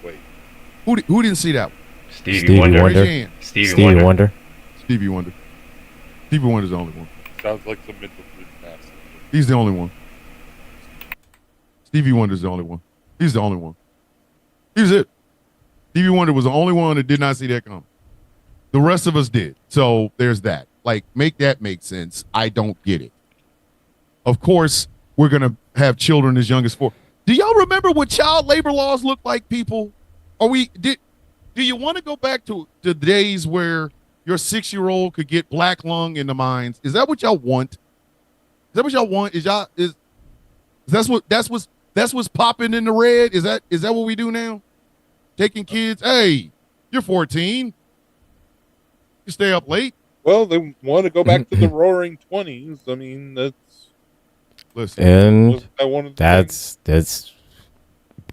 Wait. Who didn't see that one? Stevie Wonder. Raise your hand. Stevie Wonder. Stevie Wonder. Stevie Wonder's the only one. Sounds like some mental gymnastics. He's the only one. Stevie Wonder's the only one. He's the only one. He was it. Stevie Wonder was the only one that did not see that coming. The rest of us did. So there's that. Like, make that make sense. I don't get it. Of course, we're going to have children as young as 4. Do y'all remember what child labor laws look like, people? Do you want to go back to the days where your 6-year-old could get black lung in the mines? Is that what y'all want? Is that what y'all want? That's what's popping in the red? Is that what we do now? Taking kids, hey, you're 14. You stay up late. Well, they want to go back to the roaring 20s. I mean, listen. And that's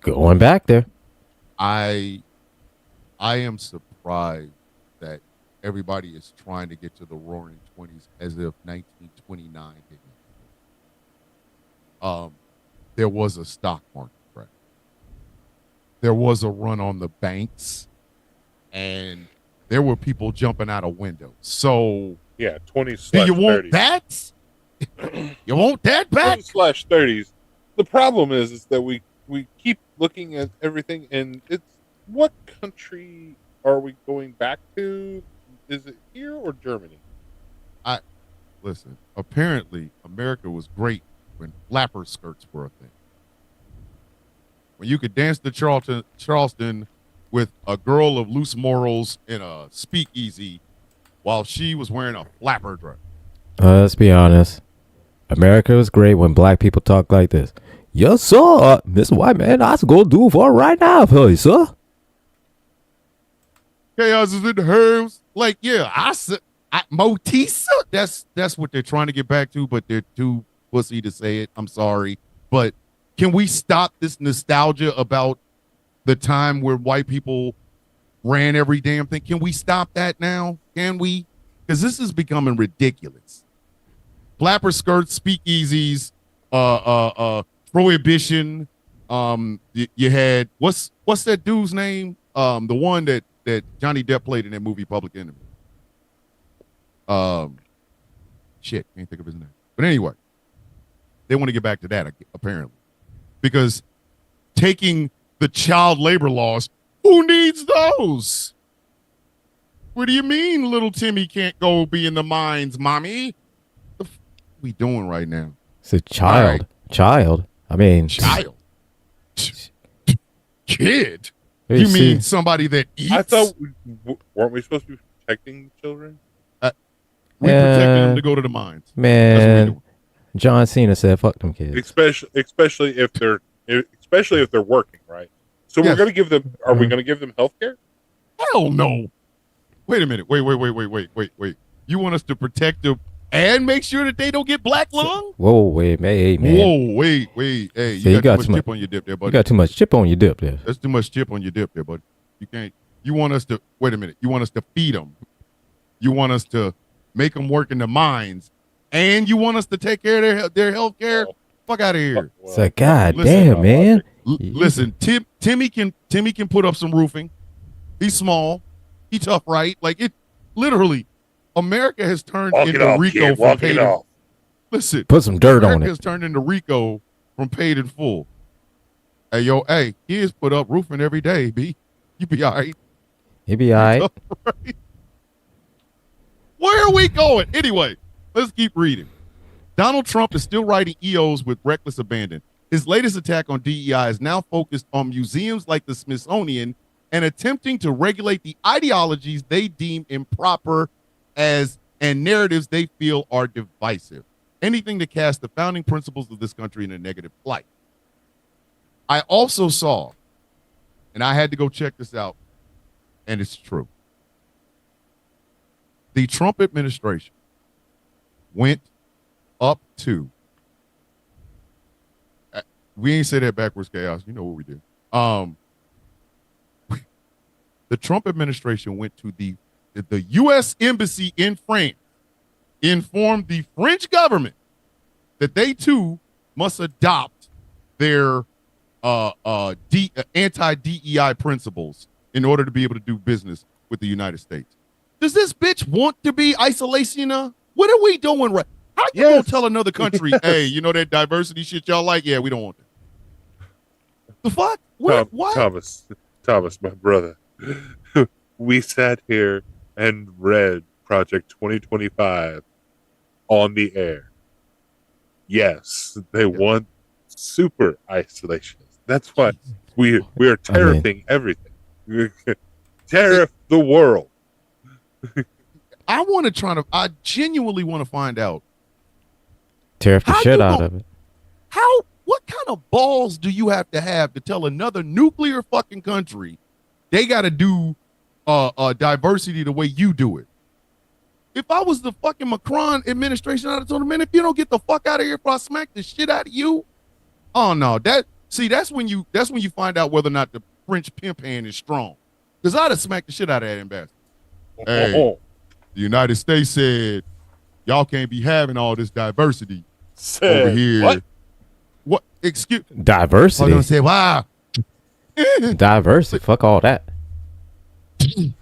going back there. I am surprised that everybody is trying to get to the roaring 20s as if 1929 didn't. There was a stock market crash. There was a run on the banks, and there were people jumping out of windows. So yeah, 20s. Do you want that? You want that back? 20s/30s. The problem is that we keep looking at everything, and it's what country are we going back to? Is it here or Germany? Listen. Apparently, America was great when flapper skirts were a thing. When you could dance to Charleston with a girl of loose morals in a speakeasy while she was wearing a flapper dress. Let's be honest. America was great when black people talk like this. Yes, sir. Mr. White Man, I go do for right now for you, sir. Chaos is in the herbs. Like, yeah, Motisa. That's what they're trying to get back to, but they're too pussy to say it. I'm sorry. But can we stop this nostalgia about the time where white people ran every damn thing? Can we stop that now? Can we? Because this is becoming ridiculous. Flapper skirts, speakeasies, prohibition. You had what's that dude's name? The one that Johnny Depp played in that movie Public Enemy. Shit, can't think of his name. But anyway, they want to get back to that apparently, because taking the child labor laws, who needs those? What do you mean little Timmy can't go be in the mines, mommy? What we doing right now? It's a child. Right. Child. I mean. Child. Kid. You mean somebody that eats? I thought, weren't we supposed to be protecting children? We protecting them to go to the mines. Man, John Cena said, "Fuck them kids." Especially if they're working, right? So we're going to give them. Are we going to give them health care? Hell no. Wait a minute. Wait. You want us to protect them and make sure that they don't get black lung? Whoa, wait, man. Whoa, wait. Hey, you got too much chip on your dip there, buddy. You got too much chip on your dip there. That's too much chip on your dip there, buddy. You can't. You want us to wait a minute. You want us to feed them. You want us to make them work in the mines, and you want us to take care of their health care? Fuck out of here. It's like, God damn, man. Listen, Timmy can put up some roofing. He's small. He tough, right? Like it. Literally, America has turned into Rico from paid. Listen, put some dirt on it. America has turned into Rico from paid in full. Hey, kids put up roofing every day. B, you be all right. You be all right. Right? Where are we going? Anyway, let's keep reading. Donald Trump is still writing EOs with reckless abandon. His latest attack on DEI is now focused on museums like the Smithsonian and attempting to regulate the ideologies they deem improper and narratives they feel are divisive. Anything to cast the founding principles of this country in a negative light. I also saw, and I had to go check this out, and it's true. The Trump administration went up to, we ain't say that backwards, Chaos. You know what we do. The Trump administration went to the U.S. Embassy in France, informed the French government that they too must adopt their anti-DEI principles in order to be able to do business with the United States. Does this bitch want to be isolationist? What are we doing right? How you gonna tell another country, hey, you know that diversity shit y'all like? Yeah, we don't want that. The fuck? What? Thomas, my brother. We sat here and read Project 2025 on the air. Yes, they want super isolation. That's why we are tariffing everything. Tariff the world. I genuinely want to find out. Tariff the shit out of it. What kind of balls do you have to tell another nuclear fucking country they got to do diversity the way you do it? If I was the fucking Macron administration, I'd have told them, man, if you don't get the fuck out of here, if I smack the shit out of you. Oh no, that's when you find out whether or not the French pimp hand is strong. Because I'd have smacked the shit out of that ambassador. Hey, the United States said y'all can't be having all this diversity over here. What? Excuse diversity. I was gonna say, wow. Diversity. Fuck all that.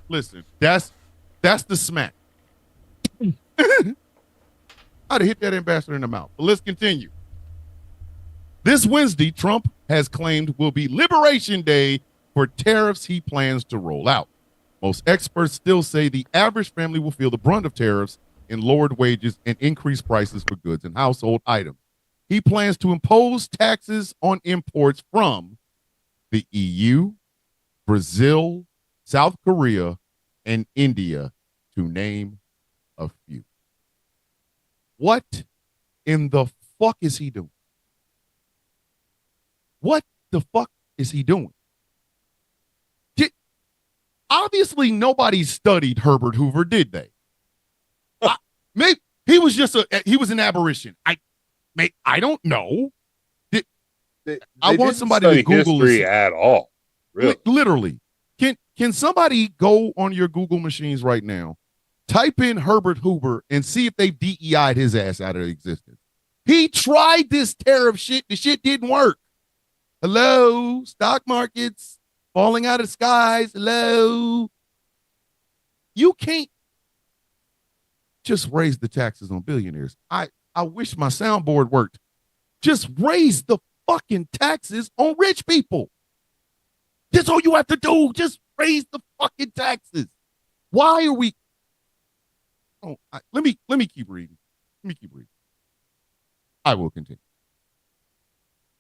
Listen, that's the smack. I'd have hit that ambassador in the mouth. But let's continue. This Wednesday, Trump has claimed will be Liberation Day for tariffs he plans to roll out. Most experts still say the average family will feel the brunt of tariffs in lowered wages and increased prices for goods and household items. He plans to impose taxes on imports from the EU, Brazil, South Korea, and India, to name a few. What in the fuck is he doing? What the fuck is he doing? Obviously, nobody studied Herbert Hoover, did they? Maybe he was just he was an aberration. I don't know. I want somebody to Google history at all. Really? Literally. Can somebody go on your Google machines right now, type in Herbert Hoover and see if they've DEI'd his ass out of existence? He tried this tariff shit. The shit didn't work. Hello, stock markets falling out of the skies. Hello. You can't just raise the taxes on billionaires. I wish my soundboard worked. Just raise the fucking taxes on rich people. That's all you have to do. Just raise the fucking taxes. Why are we? Oh, let me keep reading. I will continue.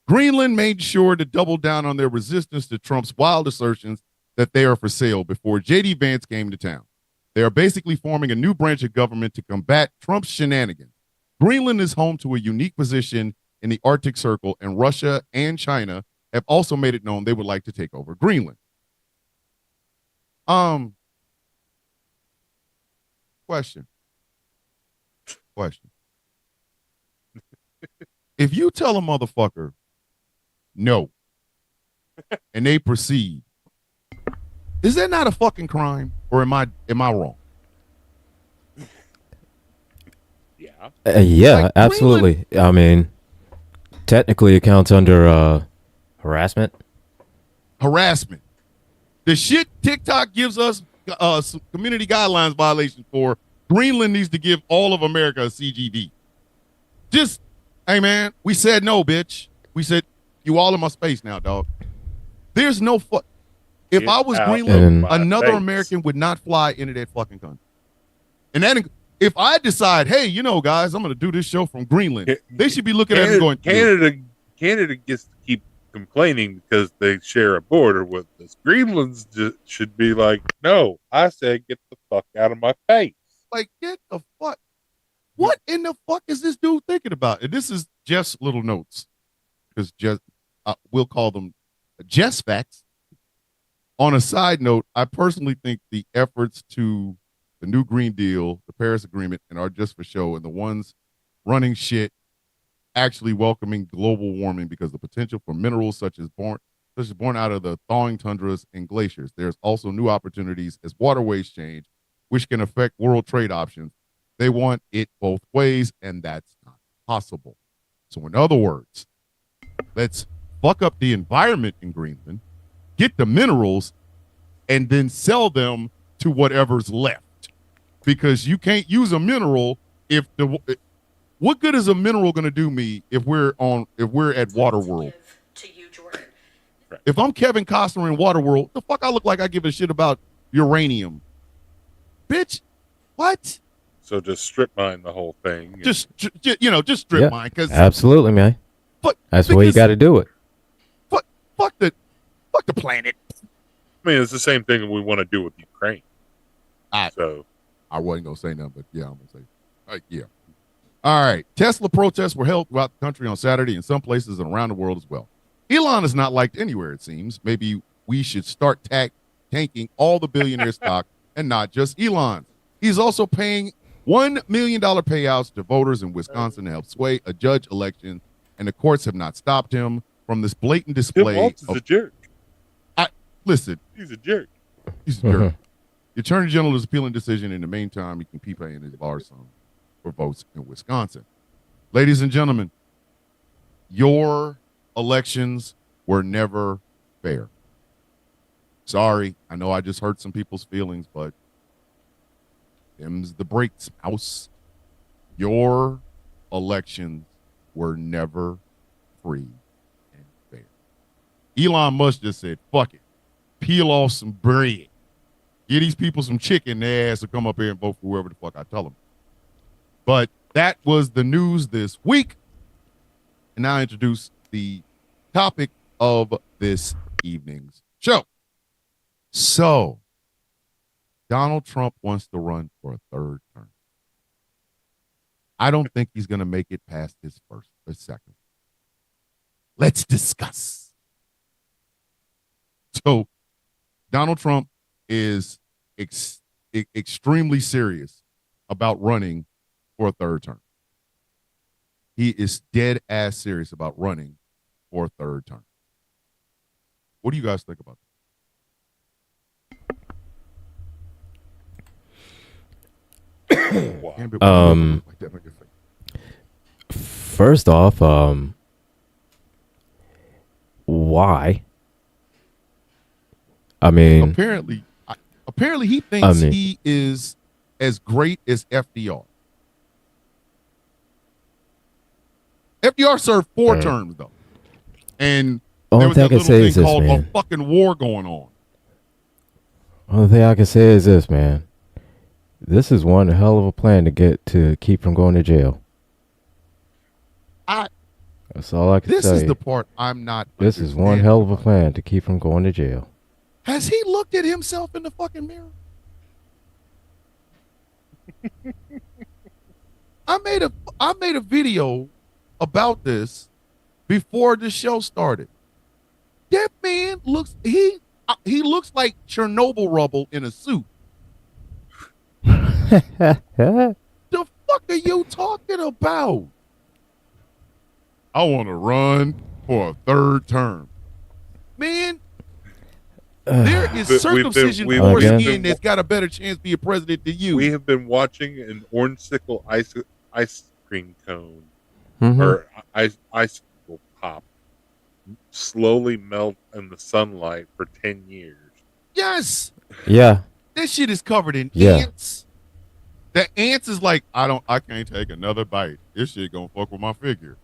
Greenland made sure to double down on their resistance to Trump's wild assertions that they are for sale before J.D. Vance came to town. They are basically forming a new branch of government to combat Trump's shenanigans. Greenland is home to a unique position in the Arctic Circle, and Russia and China have also made it known they would like to take over Greenland. Question. If you tell a motherfucker no, and they proceed, is that not a fucking crime, or am I wrong? Yeah. Yeah, Like, absolutely. I mean, technically, it counts under harassment. Harassment. The shit TikTok gives us some community guidelines violations for, Greenland needs to give all of America a CGD. Just, hey man, we said no, bitch. We said, you all in my space now, dog. There's no fuck. If I was Greenland, another American would not fly into that fucking country. And then if I decide, hey, you know, guys, I'm going to do this show from Greenland, they should be looking at it going, Canada gets to keep complaining because they share a border with us. Greenland's should be like, no, I said get the fuck out of my face. Like, get the fuck. What in the fuck is this dude thinking about? And this is Jeff's little notes, because we'll call them Jeff's facts. On a side note, I personally think the efforts to the new Green Deal, the Paris Agreement, and our Just for Show, and the ones running shit actually welcoming global warming because the potential for minerals such as born out of the thawing tundras and glaciers. There's also new opportunities as waterways change, which can affect world trade options. They want it both ways, and that's not possible. So in other words, let's fuck up the environment in Greenland, get the minerals, and then sell them to whatever's left. Because you can't use a mineral if the what good is a mineral going to do me if we're at Waterworld? If I'm Kevin Costner in Waterworld, the fuck I look like I give a shit about uranium, bitch. What? So just strip mine the whole thing. Just strip mine, because absolutely, man. That's the way you got to do it. Fuck the planet. I mean, it's the same thing we want to do with Ukraine. I wasn't gonna say nothing, but yeah, I'm gonna say, yeah. All right. Tesla protests were held throughout the country on Saturday in some places and around the world as well. Elon is not liked anywhere, it seems. Maybe we should start tanking all the billionaire stock and not just Elon. He's also paying $1 million payouts to voters in Wisconsin to help sway a judge election, and the courts have not stopped him from this blatant display. Tim Walz is a jerk. Listen. He's a jerk. He's a jerk. The Attorney General is appealing decision. In the meantime, he can keep paying his bar sum for votes in Wisconsin. Ladies and gentlemen, your elections were never fair. Sorry, I know I just hurt some people's feelings, but them's the breaks, mouse. Your elections were never free and fair. Elon Musk just said, fuck it. Peel off some bread. Give these people some chicken, their ass will come up here and vote for whoever the fuck I tell them. But that was the news this week. And now I introduce the topic of this evening's show. So, Donald Trump wants to run for a third term. I don't think he's going to make it past his first or second. Let's discuss. So, Donald Trump is extremely serious about running for a third term. He is dead ass serious about running for a third term. What do you guys think about that? First off, why? I mean, apparently he thinks he is as great as FDR. FDR served 4 terms though, and there was that little thing called a fucking war going on. Only thing I can say is this, man. This is one hell of a plan to keep from going to jail. That's all I can say. This is the part I'm not. This is one hell of a plan to keep from going to jail. Has he looked at himself in the fucking mirror? I made a video about this before the show started. That man looks he looks like Chernobyl rubble in a suit. The fuck are you talking about? I want to run for a third term. Man, there is circumcision for skin that's got a better chance to be a president than you. We have been watching an orangesicle ice cream cone or icicle pop slowly melt in the sunlight for 10 years. Yes. Yeah. That shit is covered in ants. The ants is like, I can't take another bite. This shit gonna fuck with my figure.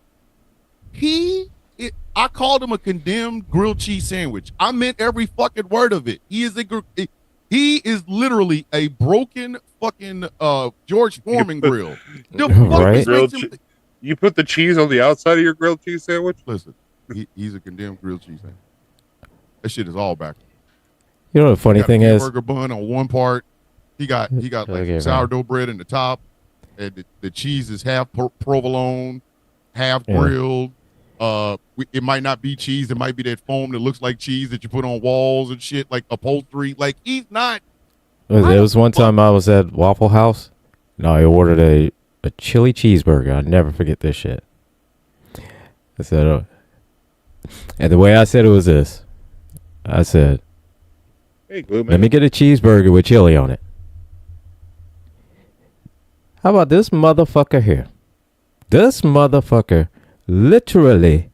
I called him a condemned grilled cheese sandwich. I meant every fucking word of it. He is literally a broken fucking George Foreman grill. Right? You put the cheese on the outside of your grilled cheese sandwich? Listen, he's a condemned grilled cheese sandwich. That shit is all back. You know the funny thing is, burger bun on one part. He got like sourdough bread in the top, and the cheese is half provolone, half grilled. It might not be cheese. It might be that foam that looks like cheese that you put on walls and shit, like upholstery. Like, he's not. There was one time I was at Waffle House, and I ordered a chili cheeseburger. I'll never forget this shit. I said, and the way I said it was this. I said, "Hey, glue man, let me get a cheeseburger with chili on it. How about this motherfucker here? This motherfucker literally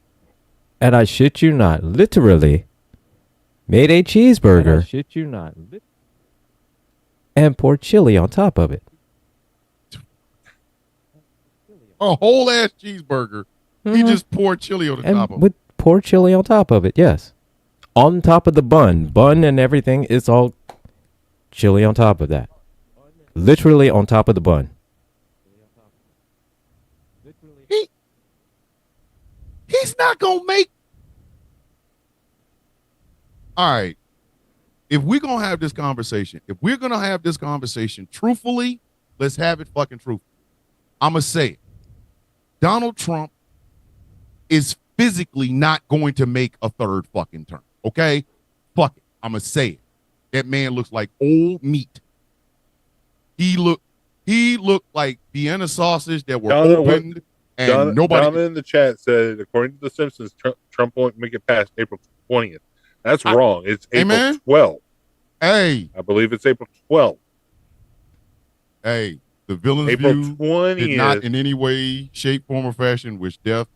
And I shit you not, literally made a cheeseburger and poured chili on top of it. A whole ass cheeseburger. He Mhm. just poured chili on the And top of it. with poured chili on top of it, yes. On top of the bun and everything, it's all chili on top of that. Literally on top of the bun. He's not gonna make. All right. If we're gonna have this conversation, truthfully, let's have it fucking truthful. I'ma say it. Donald Trump is physically not going to make a third fucking term. Okay? Fuck it. I'ma say it. That man looks like old meat. He looked like Vienna sausage that were opened. And nobody. Donna in the chat said, according to The Simpsons, Trump won't make it past April 20th. That's wrong. It's April 12th. Hey. I believe it's April 12th. Hey, the villain's April view 20th. did not in any way, shape, form, or fashion wish death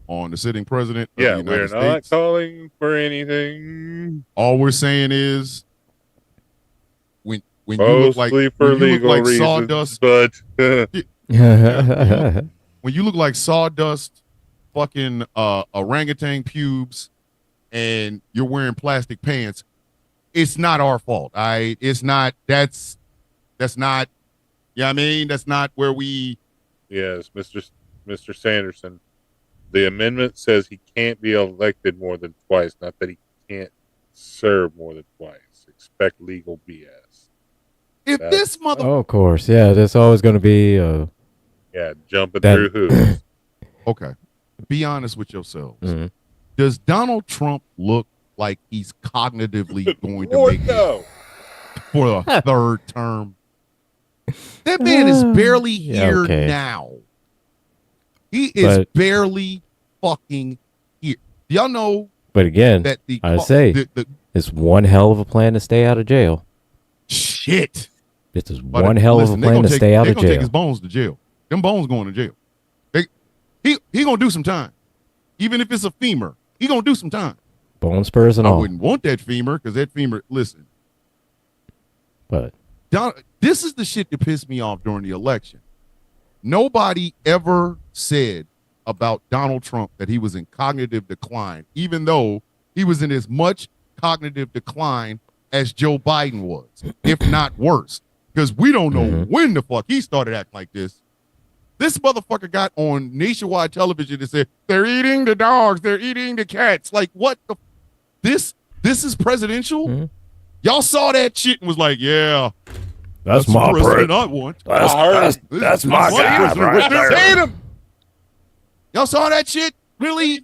on the sitting president of the United we're States. not calling for anything. All we're saying is when you look like reasons, sawdust, but when you look like sawdust, fucking orangutan pubes, and you're wearing plastic pants, it's not our fault. It's not. That's not. Yeah, I mean, that's not where we. Yes, Mr. Sanderson. The amendment says he can't be elected more than twice, not that he can't serve more than twice. Expect legal BS. If this mother, of course, yeah, there's always going to be. Jumping through hoops. Okay, be honest with yourselves. Mm-hmm. Does Donald Trump look like he's cognitively going to make it for a third term? That man is barely here now. He is barely fucking here. Y'all know. But again, that it's one hell of a plan to stay out of jail. Shit. This is one hell of a plan to stay out of jail. They're gonna take his bones to jail. Them bones going to jail. He gonna do some time. Even if it's a femur, he gonna do some time. Bone spurs and all. I wouldn't want that femur because that femur. Listen, but this is the shit that pissed me off during the election. Nobody ever said about Donald Trump that he was in cognitive decline, even though he was in as much cognitive decline as Joe Biden was, if not worse. Because we don't know when the fuck he started acting like this. This motherfucker got on nationwide television and said, they're eating the dogs, they're eating the cats. Like, what the? This is presidential? Mm-hmm. Y'all saw that shit and was like, yeah. That's my president I want. That's my guy right there. Y'all saw that shit? Really?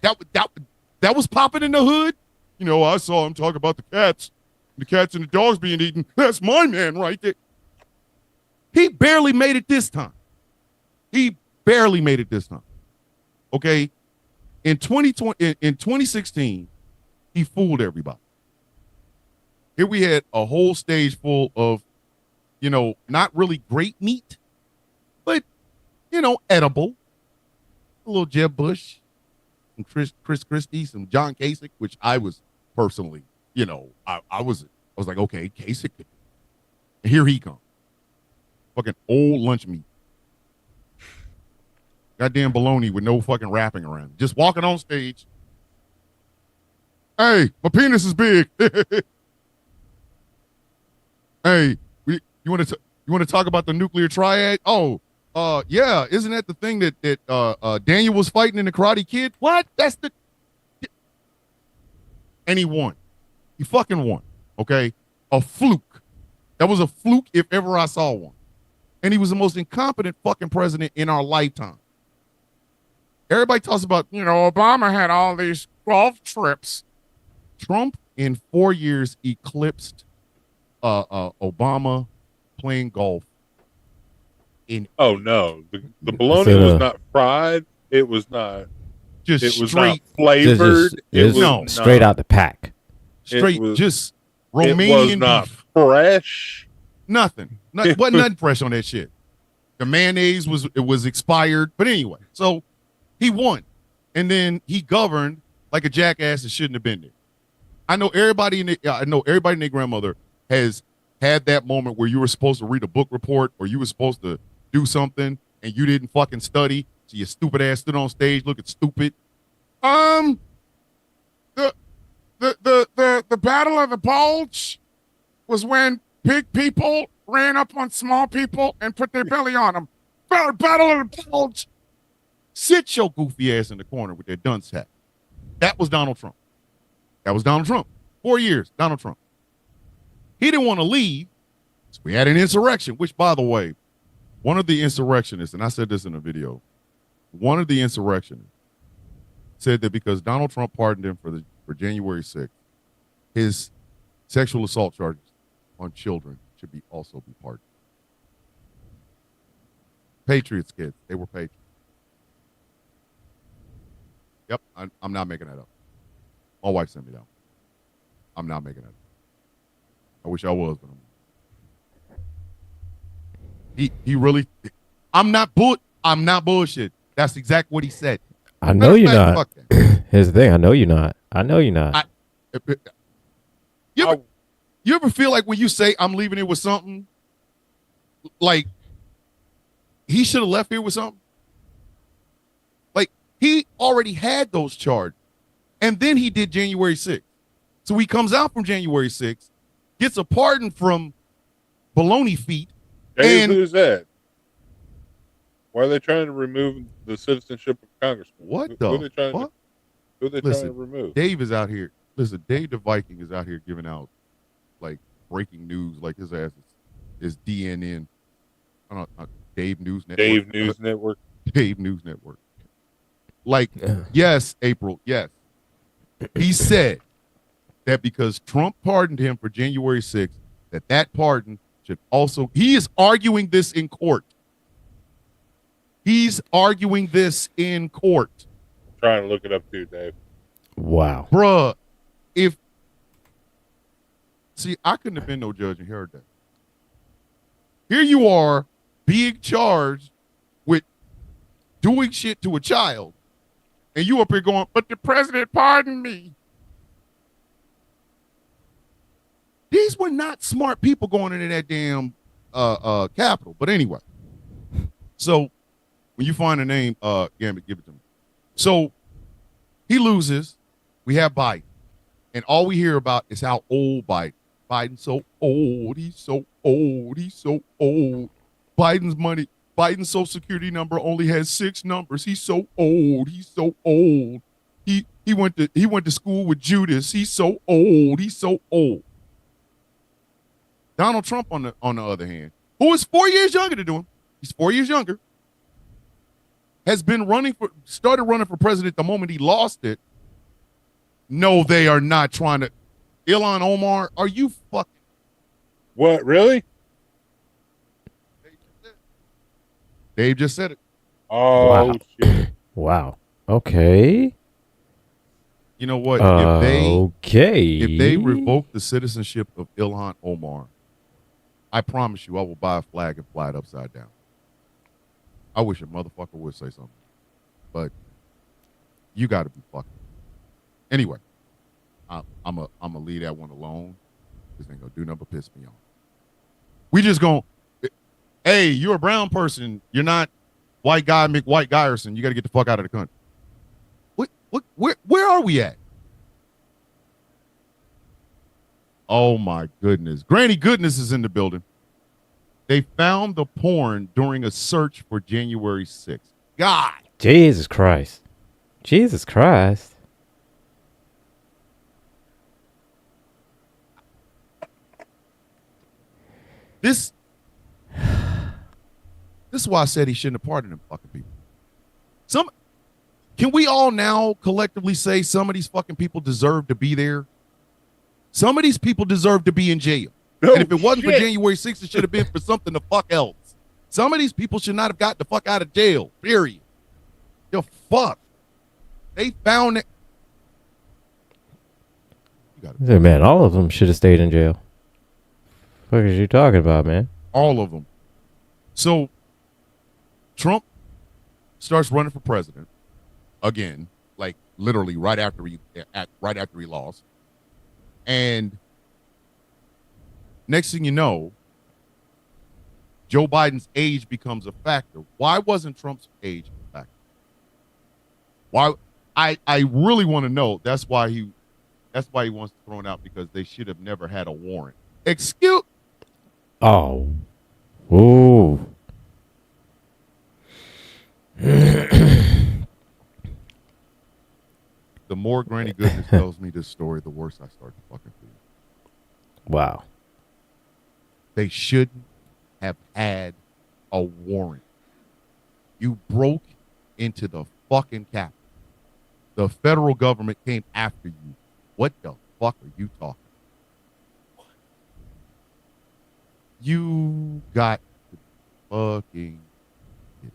That was popping in the hood? You know, I saw him talk about the cats and the dogs being eaten. That's my man right there. He barely made it this time. Okay? In 2016, he fooled everybody. Here we had a whole stage full of, not really great meat, but, edible. A little Jeb Bush, some Chris Christie, some John Kasich, which I was personally, I was like, okay, Kasich. And here he comes. Fucking old lunch meat. Goddamn baloney with no fucking wrapping around it. Just walking on stage. Hey, my penis is big. Hey, you want to talk about the nuclear triad? Oh, yeah. Isn't that the thing that Daniel was fighting in the Karate Kid? What? And he won. He fucking won. Okay, a fluke. That was a fluke if ever I saw one. And he was the most incompetent fucking president in our lifetime. Everybody talks about, Obama had all these golf trips. Trump in 4 years eclipsed Obama playing golf. Oh no, the bologna was not fried. It was not. It was straight not flavored. It was straight out the pack. Straight, just Romanian It was not beef. fresh. Nothing. Wasn't nothing fresh on that shit. The mayonnaise was expired. But anyway, so he won. and then he governed like a jackass that shouldn't have been there. I know everybody and their grandmother has had that moment where you were supposed to read a book report or you were supposed to do something and you didn't fucking study, so your stupid ass stood on stage looking stupid. The Battle of the Bulge was when big people ran up on small people and put their belly on them. Battle of the Bulge. Sit your goofy ass in the corner with that dunce hat. That was Donald Trump. 4 years, Donald Trump. He didn't want to leave, so we had an insurrection, which, by the way, one of the insurrectionists, and I said this in a video, one of the insurrectionists said that because Donald Trump pardoned him for January 6th, his sexual assault charges on children should also be pardoned. Patriots, kids. They were patriots. Yep, I'm not making that up. My wife sent me that one. I'm not making that up. I wish I was, but he really. I'm not bullshit. That's exactly what he said. I know you're not. Here's the thing. I know you're not. You ever feel like when you say I'm leaving here with something, like he should have left here with something? Like he already had those charges, and then he did January 6th. So he comes out from January 6th, gets a pardon from Baloney Feet. Dave, who's that? Why are they trying to remove the citizenship of Congressman? What the fuck? Who are they trying to remove? Dave is out here. Listen, Dave the Viking is out here giving out like breaking news, like his ass is DNN. I don't know, Dave News Network. Dave News Network. Like, yes, April, yes. He said that because Trump pardoned him for January 6th, that pardon should also, he is arguing this in court. He's arguing this in court. I'm trying to look it up too, Dave. Wow. Bruh, see, I couldn't have been no judge and heard that. Here you are being charged with doing shit to a child, and you up here going, but the president pardoned me. These were not smart people going into that damn Capitol. But anyway, so when you find a name, Gambit, give it to me. So he loses. We have Biden. And all we hear about is how old Biden. Biden's so old. He's so old. He's so old. Biden's social security number only has 6 numbers. He's so old. He's so old. He went to school with Judas. He's so old. He's so old. Donald Trump, on the other hand, who is 4 years younger than him, he's 4 years younger, started running for president the moment he lost it. No, they are not trying to. Ilhan Omar, are you fucking? What, really? Dave just said it. Oh, wow. Shit. Wow. Okay. You know what? If they revoke the citizenship of Ilhan Omar, I promise you I will buy a flag and fly it upside down. I wish a motherfucker would say something. But you got to be fucking. Anyway, I'm a leave that one alone. This ain't gonna do nothing but piss me off. We just gonna, hey, you're a brown person. You're not white guy McWhite Guyerson. You got to get the fuck out of the country. Where are we at? Oh my goodness. Granny Goodness is in the building. They found the porn during a search for January 6th. God. Jesus Christ. Jesus Christ. This is why I said he shouldn't have pardoned them fucking people. Can we all now collectively say some of these fucking people deserve to be there? Some of these people deserve to be in jail. No, and if it wasn't shit. for January 6th, it should have been for something the fuck else. Some of these people should not have got the fuck out of jail, period. The fuck. They found it. Hey, man, all of them should have stayed in jail. What are you talking about, man? All of them. So Trump starts running for president again. literally right after he lost. And next thing you know, Joe Biden's age becomes a factor. Why wasn't Trump's age a factor? Why? I really want to know. That's why he wants to throw it out, because they should have never had a warrant. Excuse. Oh. Ooh. The more Granny Goodness tells me this story, the worse I start to fucking feel. Wow. They shouldn't have had a warrant. You broke into the fucking Capitol. The federal government came after you. What the fuck are you talking about? You got to fucking get it.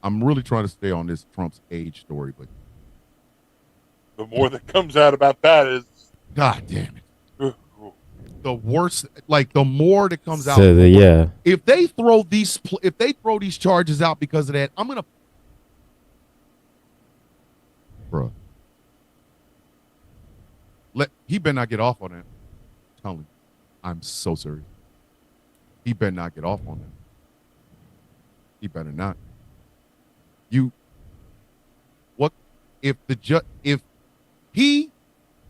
I'm really trying to stay on this Trump's age story, but The more that comes out about that is, God damn it. The worse, like the more that comes out. So yeah. If they throw these charges out because of that, I'm gonna, bro. He better not get off on that. I'm telling you, I'm so serious. He better not get off on that. He better not. What if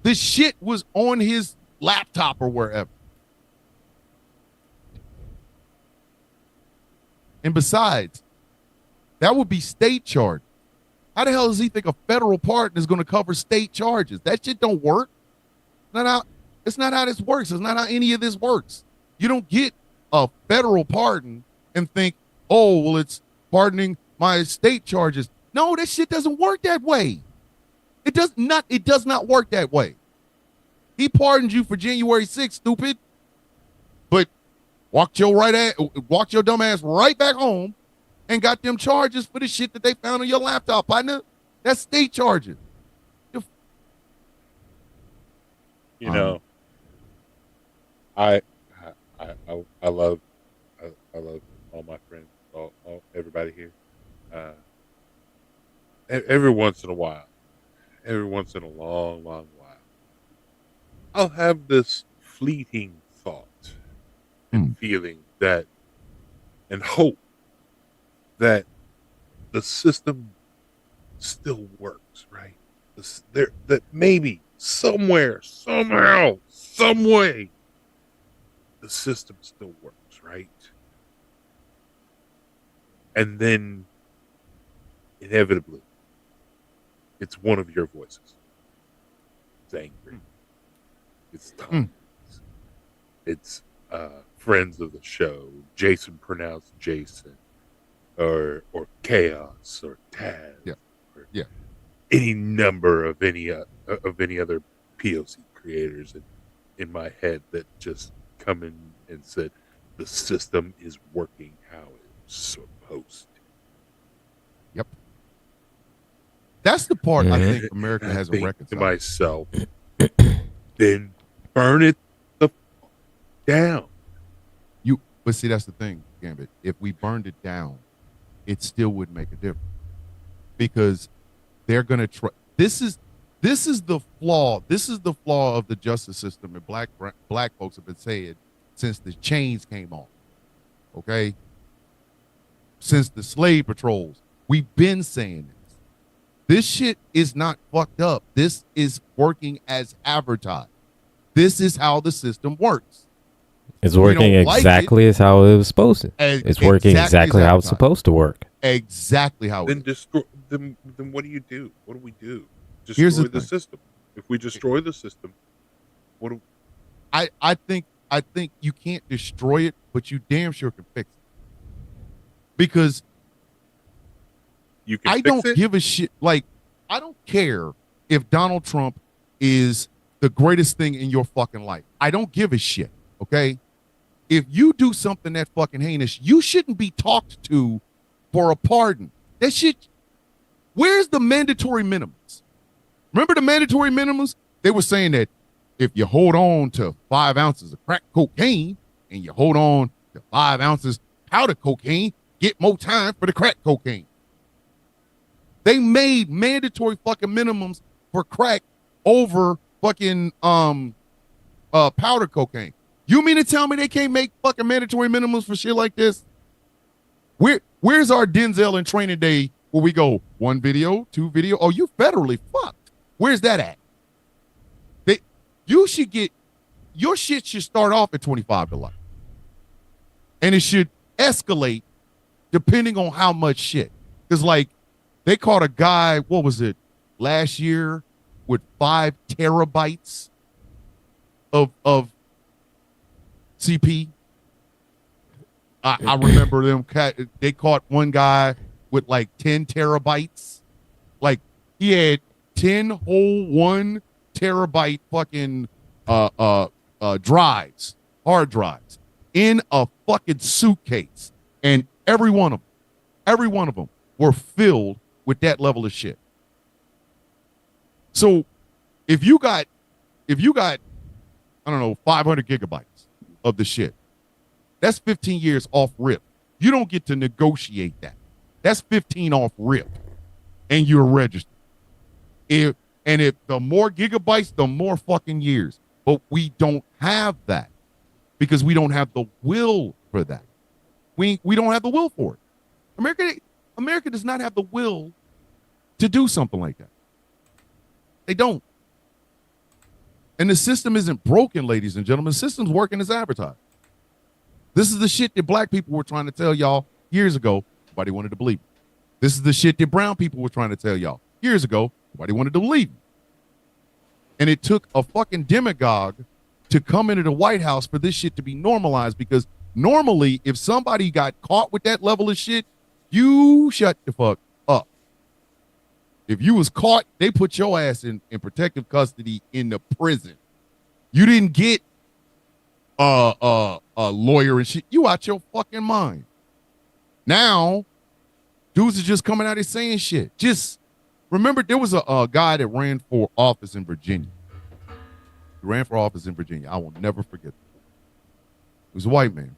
the shit was on his laptop or wherever? And besides, that would be state charge. How the hell does he think a federal pardon is going to cover state charges? That shit don't work. It's not how this works. It's not how any of this works. You don't get a federal pardon and think, oh, well, it's pardoning my state charges. No, that shit doesn't work that way. It does not work that way. He pardoned you for January 6th, stupid. But walked your dumb ass right back home and got them charges for the shit that they found on your laptop, partner. That's state charges. you know, I love all my friends, all everybody here. Every once in a while, every once in a long while, I'll have this fleeting thought and feeling that, and hope that the system still works, right? That maybe somewhere, somehow, some way, the system still works, right? And then, inevitably, it's one of your voices. It's angry. It's Tom. It's friends of the show, Jason pronounced Jason, or Chaos, or Taz, or any number of any other POC creators in my head that just come in and said the system is working how it's supposed to. Yep. That's the part I think America has a record. To myself, then burn it the down. But see, that's the thing, Gambit. If we burned it down, it still would make a difference, because they're gonna try. This is the flaw. This is the flaw of the justice system, and black folks have been saying since the chains came off. Okay, since the slave patrols, we've been saying this. This shit is not fucked up. This is working as advertised. This is how the system works. It's working exactly as how it was supposed to. It's working exactly how it's supposed to work. Exactly how. Then destroy. Then what do you do? What do we do? Destroy the system. If we destroy the system, what do? I think you can't destroy it, but you damn sure can fix it. Because you can. I don't give a shit. Like, I don't care if Donald Trump is the greatest thing in your fucking life. I don't give a shit. Okay? If you do something that fucking heinous, you shouldn't be talked to for a pardon. That shit. Where's the mandatory minimums? Remember the mandatory minimums? They were saying that if you hold on to 5 ounces of crack cocaine and you hold on to 5 ounces powder cocaine, get more time for the crack cocaine. They made mandatory fucking minimums for crack over fucking powder cocaine. You mean to tell me they can't make fucking mandatory minimums for shit like this? Where's our Denzel in Training Day where we go 1 video, 2 video? Oh, you federally fucked. Where's that at? You should get your shit should start off at 25 to life. And it should escalate depending on how much shit. Because like they caught a guy, what was it, last year with 5 terabytes of CP. I remember them. They caught one guy with like 10 terabytes. Like he had 10 whole 1 terabyte fucking drives, hard drives, in a fucking suitcase, and every one of them were filled with that level of shit. So if you got I don't know 500 gigabytes of the shit, that's 15 years off rip. You don't get to negotiate that. That's 15 off rip, and you're registered. If the more gigabytes, the more fucking years. But we don't have that because we don't have the will for that. We don't have the will for it. America does not have the will to do something like that. They don't. And the system isn't broken, ladies and gentlemen. The system's working as advertised. This is the shit that black people were trying to tell y'all years ago. Nobody wanted to believe it. This is the shit that brown people were trying to tell y'all years ago. Nobody wanted to believe it. And it took a fucking demagogue to come into the White House for this shit to be normalized, because normally if somebody got caught with that level of shit, you shut the fuck up. If you was caught, they put your ass in protective custody in the prison. You didn't get a lawyer and shit. You out your fucking mind. Now, dudes are just coming out and saying shit. Just remember, there was a guy that ran for office in Virginia. He ran for office in Virginia. I will never forget that. He was a white man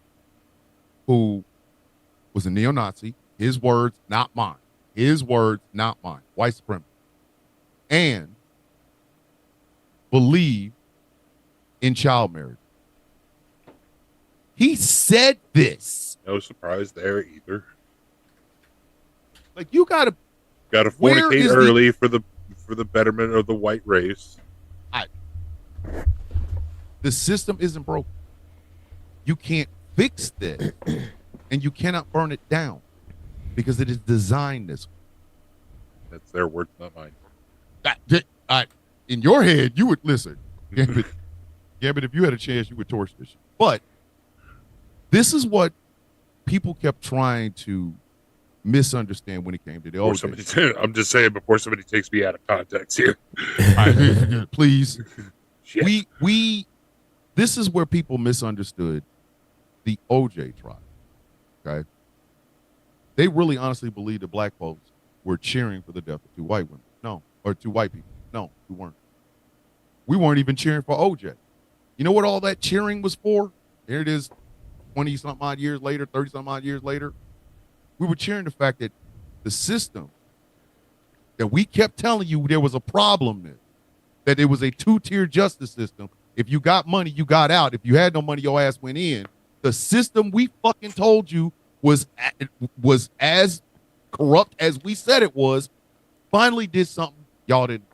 who was a neo-Nazi. His words, not mine. His words, not mine. White supremacy. And believed in child marriage. He said this. No surprise there either. Like, you gotta fornicate early for the betterment of the white race. The system isn't broken. You can't fix this, and you cannot burn it down because it is designed this way. That's their words, not mine. In your head, you would listen. Gambit, if you had a chance, you would torch this shit. But this is what people kept trying to misunderstand when it came to the old days. I'm just saying before somebody takes me out of context here. Please. Shit. This is where people misunderstood the OJ trial. Okay. They really honestly believed that black folks were cheering for the death of 2 white women. No. Or 2 white people. No, we weren't. We weren't even cheering for OJ. You know what all that cheering was for? Here it is, 20-something odd years later, 30-something odd years later. We were cheering the fact that the system that we kept telling you there was a problem in, that it was a 2-tier justice system. If you got money, you got out. If you had no money, your ass went in. The system we fucking told you was as corrupt as we said it was, finally did something y'all didn't.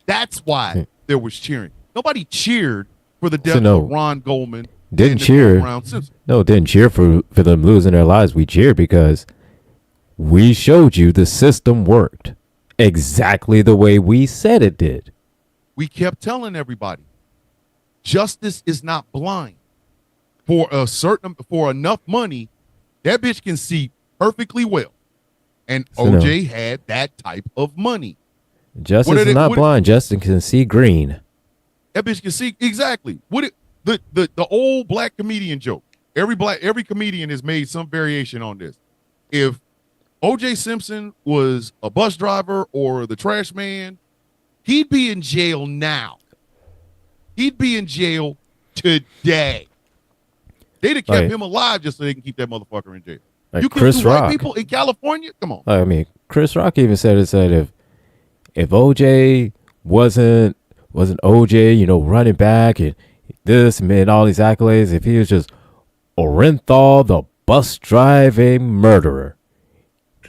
That's why there was cheering. Nobody cheered for the death of Ron Goldman. Didn't cheer. No, didn't cheer for them losing their lives. We cheered because we showed you the system worked exactly the way we said it did. We kept telling everybody, justice is not blind. For enough money, that bitch can see perfectly well. And OJ had that type of money. Justice is not blind. Justice can see green. That bitch can see exactly. The old black comedian joke. Every comedian has made some variation on this. If OJ Simpson was a bus driver or the trash man, he'd be in jail now. He'd be in jail today. They'd have kept him alive just so they can keep that motherfucker in jail. Like you can Chris do white Rock. people in California? Come on. I mean, Chris Rock even said if OJ wasn't OJ, you know, running back and this and made all these accolades, if he was just Orenthal, the bus driving murderer,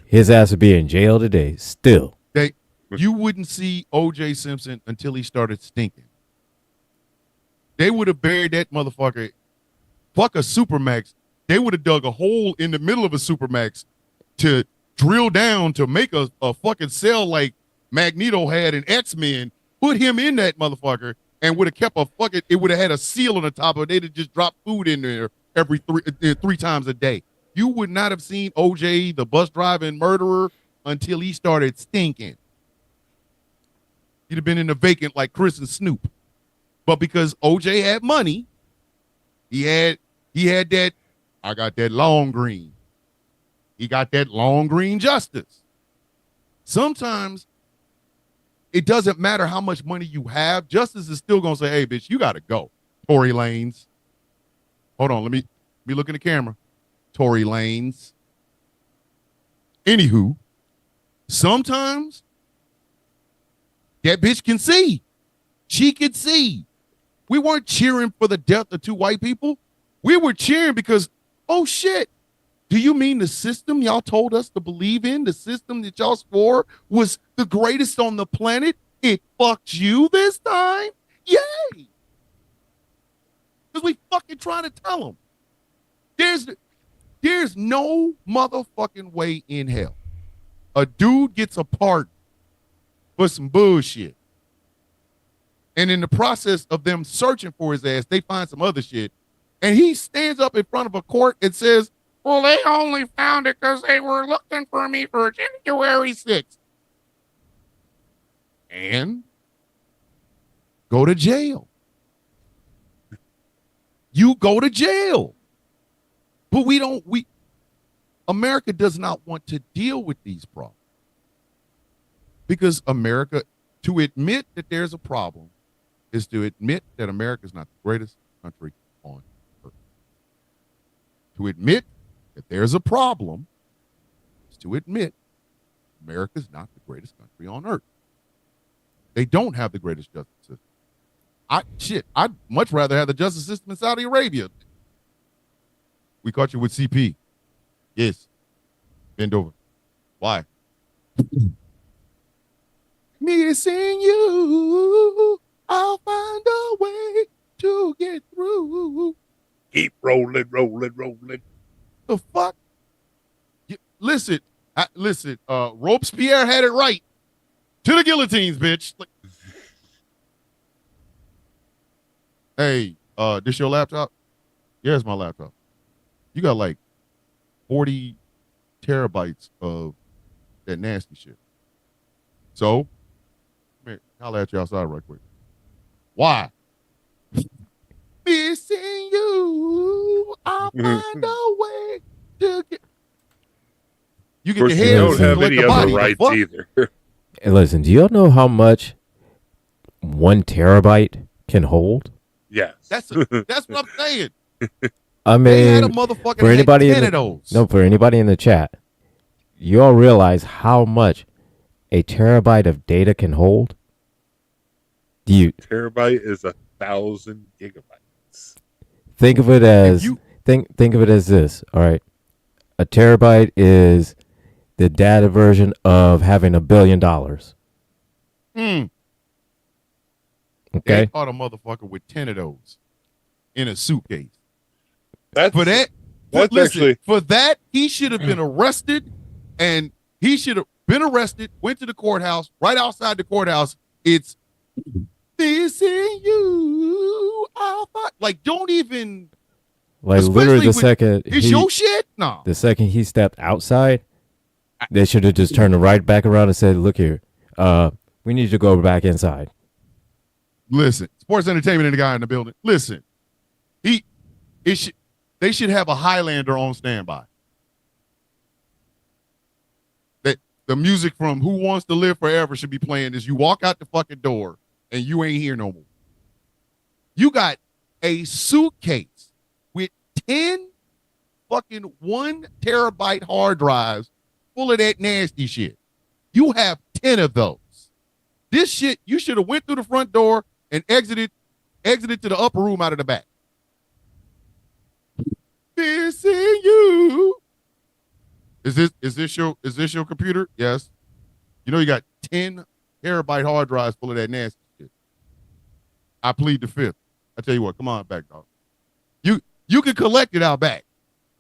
his ass would be in jail today. Still, you wouldn't see O.J. Simpson until he started stinking. They would have buried that motherfucker. Fuck a Supermax. They would have dug a hole in the middle of a Supermax to drill down to make a fucking cell like Magneto had in X-Men, put him in that motherfucker, and would have kept it would have had a seal on the top of it. They'd have just dropped food in there every three times a day. You would not have seen OJ, the bus driving murderer, until he started stinking. He'd have been in the vacant like Chris and Snoop. But because OJ had money, he had that, I got that long green. He got that long green justice. Sometimes it doesn't matter how much money you have. Justice is still going to say, hey, bitch, you got to go. Tory Lanez. Hold on. Let me look in the camera. Tory Lanez. Anywho, sometimes that bitch can see. She could see. We weren't cheering for the death of two white people. We were cheering because, oh, shit. Do you mean the system y'all told us to believe in, the system that y'all swore was the greatest on the planet? It fucked you this time? Yay! Because we fucking trying to tell them. There's no motherfucking way in hell a dude gets a pardon for some bullshit. And in the process of them searching for his ass, they find some other shit. And he stands up in front of a court and says, well, they only found it because they were looking for me for January 6th. And go to jail. You go to jail. But America does not want to deal with these problems. Because America, to admit that there's a problem, is to admit that America is not the greatest country on earth. To admit that there's a problem is to admit America is not the greatest country on earth. They don't have the greatest justice system. I'd much rather have the justice system in Saudi Arabia. We caught you with CP. Yes. Bend over. Why? Missing you. I'll find a way to get through. Keep rolling, rolling, rolling. The fuck? Listen, Robespierre had it right. To the guillotines, bitch. Hey, this your laptop? Yeah, it's my laptop. You got like 40 terabytes of that nasty shit. So, man, I'll at you outside right quick. Why? Missing you, I'll find a way to get. You get Of course, your you head don't have like any the other body. rights Fuck? either. and listen, do y'all know how much 1 terabyte can hold? Yes. That's what I'm saying. I They had a mean, motherfucking for anybody had 10 in of the, those. no, for anybody in the chat, you all realize how much a terabyte of data can hold? Do you Terabyte is 1,000 gigabytes. think of it as you- think of it as this? All right, a terabyte is the data version of having $1 billion. They Okay, caught a motherfucker with 10 of those in a suitcase. That's For that, That's listen, actually- for that, he should have been arrested, and he should have been arrested, went to the courthouse, right outside the courthouse. It's this in you. Like, don't even, like especially literally the with- second it's he, your shit? No. the second he stepped outside, they should have just turned right back around and said, "Look here, we need you to go back inside." Listen, sports entertainment and the guy in the building. Listen, they should have a Highlander on standby. That the music from Who Wants to Live Forever should be playing as you walk out the fucking door and you ain't here no more. You got a suitcase with 10 fucking 1 terabyte hard drives full of that nasty shit. You have 10 of those. This shit, you should have went through the front door and exited to the upper room out of the back. Missing you. Is this your computer? Yes. You know you got 10 terabyte hard drives full of that nasty shit. I plead the fifth. I tell you what, come on back, dog. You can collect it out back.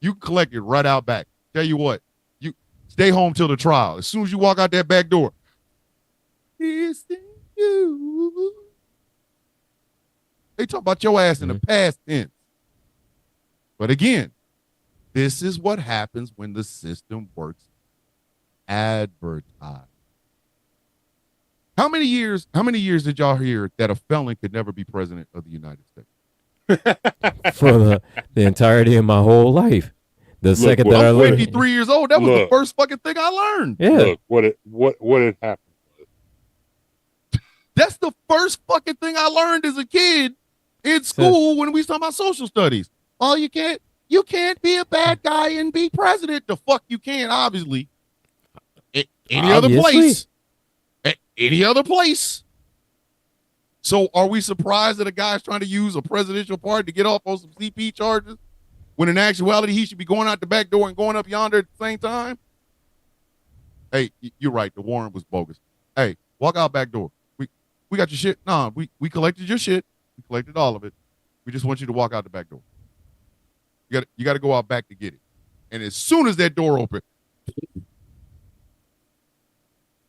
You can collect it right out back. Tell you what, you stay home till the trial. As soon as you walk out that back door, missing you. They talk about your ass in the past tense. But again, this is what happens when the system works. Advertise. How many years did y'all hear that a felon could never be president of the United States? For the entirety of my whole life. The second that I I'm learned. 53 years old. That was the first fucking thing I learned. Yeah. Look, what had happened was, That's the first fucking thing I learned as a kid in school when we was talking about social studies. Oh, you can't be a bad guy and be president. The fuck you can, obviously. Any other place. Any other place. So are we surprised that a guy's trying to use a presidential pardon to get off on some CP charges when in actuality he should be going out the back door and going up yonder at the same time? Hey, you're right. The warrant was bogus. Hey, walk out back door. We got your shit. Nah, we collected your shit. We collected all of it. We just want you to walk out the back door. You got to go out back to get it. And as soon as that door opens,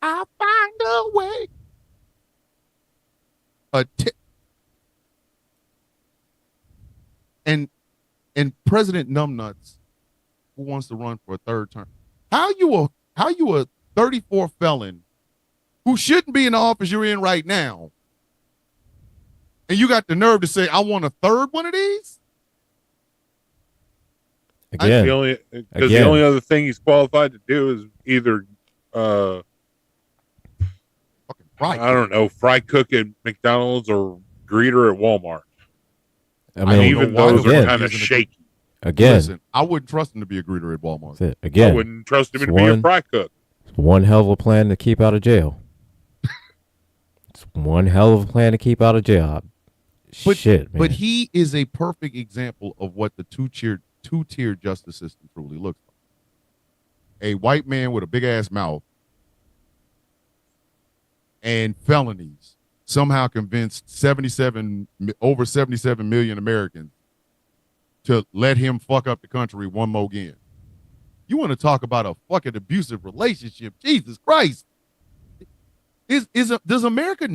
I'll find a way. And President Numbnuts, who wants to run for a third term, how you a 34 felon who shouldn't be in the office you're in right now, and you got the nerve to say, I want a third one of these? Again, the only other thing he's qualified to do is either Right. I don't know, fry cook at McDonald's or greeter at Walmart. I mean, even those are kind of shaky. Again, listen, I wouldn't trust him to be a greeter at Walmart. that's it. Again, I wouldn't trust him to be a fry cook. It's one hell of a plan to keep out of jail. It's one hell of a plan to keep out of jail. Shit, man. But he is a perfect example of what the two-tier justice system truly looks like. A white man with a big ass mouth and felonies somehow convinced over 77 million Americans to let him fuck up the country one more again. You want to talk about a fucking abusive relationship? Jesus Christ! Is America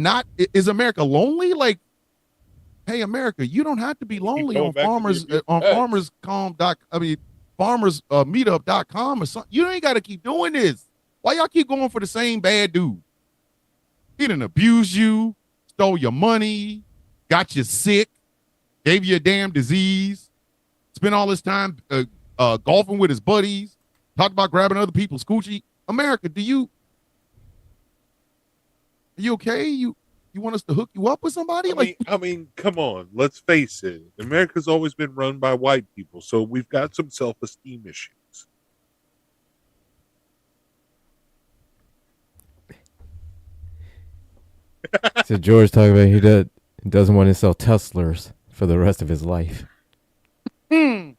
lonely? Like, hey, America, you don't have to be lonely on farmersmeetup.com or something. You ain't got to keep doing this. Why y'all keep going for the same bad dude? He done abused you, stole your money, got you sick, gave you a damn disease, spent all this time golfing with his buddies, talked about grabbing other people's coochie. America, are you okay? You want us to hook you up with somebody? I mean, come on. Let's face it. America's always been run by white people, so we've got some self-esteem issues. So George talking about he doesn't want to sell Teslas for the rest of his life. Yes.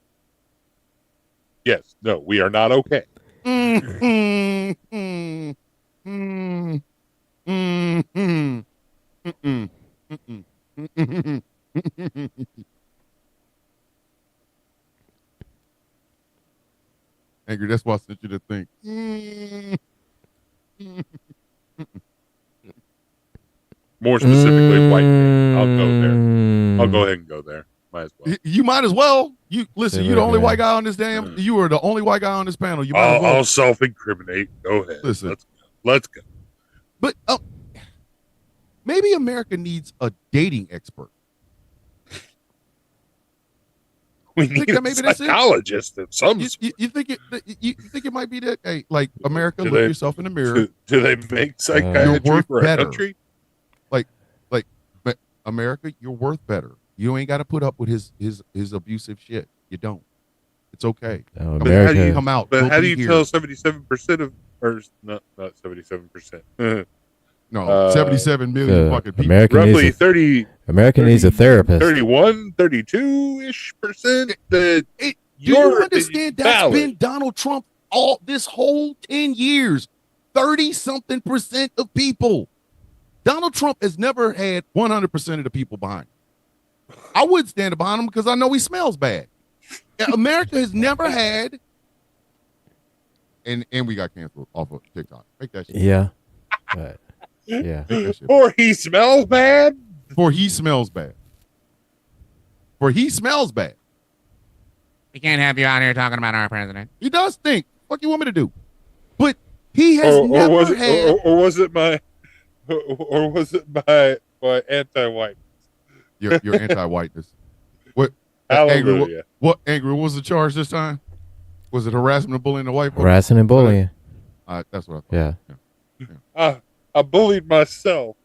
No, we are not okay. Angry, that's why I sent you to think. More specifically, white man. I'll go there. I'll go ahead and go there. Might as well. You might as well. You listen. You're the only white guy on this damn. You are the only white guy on this panel. You might as well. I'll self-incriminate. Go ahead. Listen. Let's go. But maybe America needs a dating expert. We need a psychologist of some sort. You think it might be that? Hey, like America, look yourself in the mirror. Do they make psychiatry for a country? Like America, you're worth better. You ain't got to put up with his abusive shit. You don't. It's okay. America. Come out. But how do you tell 77% of or not 77%. No, 77 million fucking people. American Roughly needs 30, American needs a therapist. 31, 32-ish% that Do your you understand that's valid. been Donald Trump all this whole 10 years? 30-something% of people. Donald Trump has never had 100% of the people behind him. I would stand behind him because I know he smells bad. America has never had, and we got canceled off of TikTok. Make that shit. Yeah. But, yeah. Make that shit. Or he smells bad. For he smells bad. For he smells bad. We can't have you out here talking about our president. He does stink. What you want me to do? But he has Or never was it, had. or was it my, or was it my anti-white? Your anti-whiteness. What? Angry, Hallelujah. what angry? What was the charge this time? Was it harassment and bullying the white folks? Harassing and bullying. That's what I thought. Yeah. I bullied myself.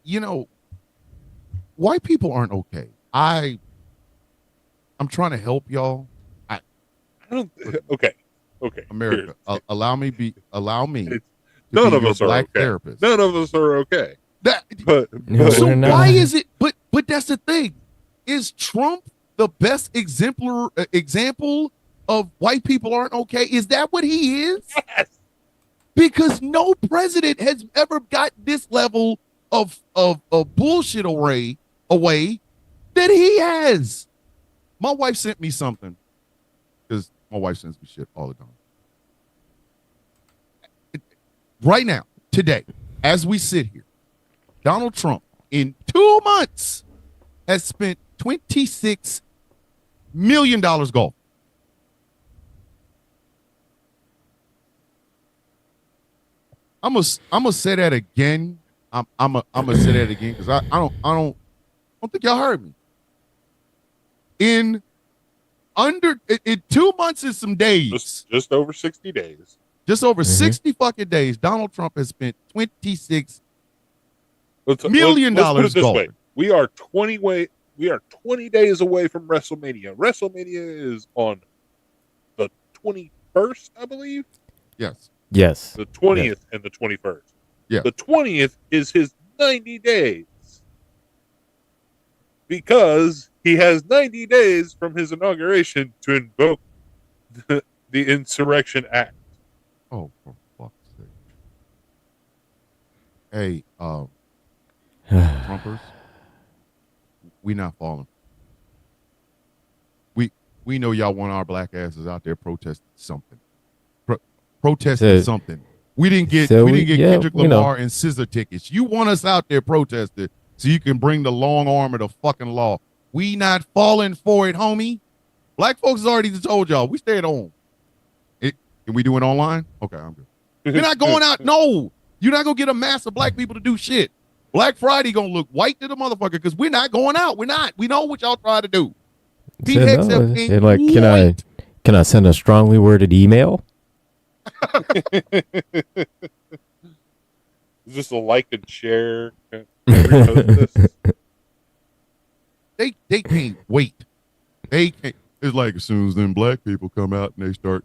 You know, white people aren't okay. I'm trying to help y'all. I don't. Okay. America, allow me to It's- be none of your us are black okay. therapist. None of us are okay. That, But, No, so we're not. why is it? But that's the thing. Is Trump the best example of white people aren't okay? Is that what he is? yes. Because no president has ever got this level of bullshit away that he has. My wife sent me something because my wife sends me shit all the time. Right now, today, as we sit here, Donald Trump in 2 months has spent $26 million golf. I'm gonna say that again. I'm gonna say that again because I don't think y'all heard me. In 2 months and some days, Just over 60 days. just over Mhm. 60 fucking days, Donald Trump has spent $26 Let's million put it dollars this way. golfing. We are 20 days away from WrestleMania. WrestleMania is on the 21st, I believe. Yes. Yes. The 20th and the 21st. Yeah. The 20th is his 90 days. Because he has 90 days from his inauguration to invoke the Insurrection Act. Oh, for fuck's sake. Hey, Trumpers, we not falling. We know y'all want our black asses out there protesting something. Protesting So- something. We didn't get yeah, Kendrick you know. Lamar and scissor tickets. You want us out there protesting so you can bring the long arm of the fucking law. We not falling for it, homie. Black folks has already told y'all we stay at home. Can we do it online? Okay, I'm good. You're not going out. No, you're not gonna get a mass of black people to do shit. Black Friday gonna look white to the motherfucker because we're not going out. We're not. We know what y'all try to do. Pete Said Hegseth no. ain't And like, white. can I send a strongly worded email? Is this a like and share? They can't wait. They can't. It's like as soon as them black people come out and they start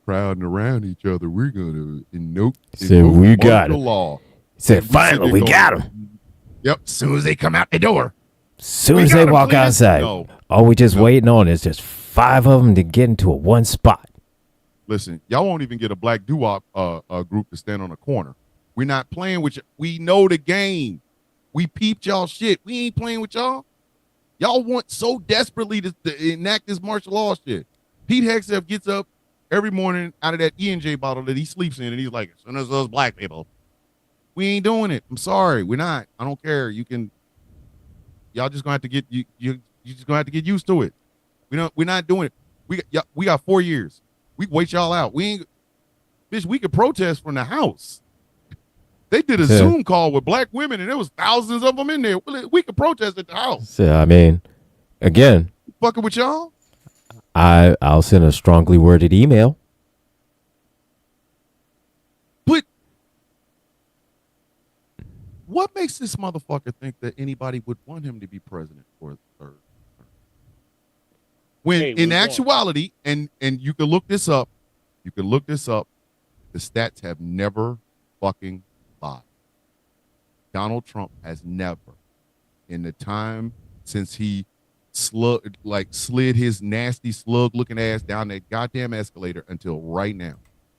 crowding around each other, we're gonna invoke We got martial it. law. Said And we finally sit we there got going, him. Yep. As soon as they come out the door. Soon We as got they 'em, walk please. outside, No. all we just No. waiting on is just 5 of them to get into a one spot. Listen, y'all won't even get a black doo-wop group to stand on a corner. We're not playing with you. We know the game. We peeped y'all shit. We ain't playing with y'all. Y'all want so desperately to enact this martial law shit. Pete Hegseth gets up every morning out of that E&J bottle that he sleeps in, and he's like, as soon as those black people, we ain't doing it. I'm sorry, we're not. I don't care. Y'all just gonna have to get you just gonna have to get used to it. We're not doing it. We got 4 years. We can wait y'all out. We could protest from the house. They did a Yeah. Zoom call with black women, and there was thousands of them in there. We could protest at the house. So I mean, again, Fucking with y'all. I'll send a strongly worded email. But what makes this motherfucker think that anybody would want him to be president for a third term? When Hey, in we actuality, and you can look this up, You can look this up. The stats have never fucking lied. Donald Trump has never, in the time since he slid his nasty slug-looking ass down that goddamn escalator until right now,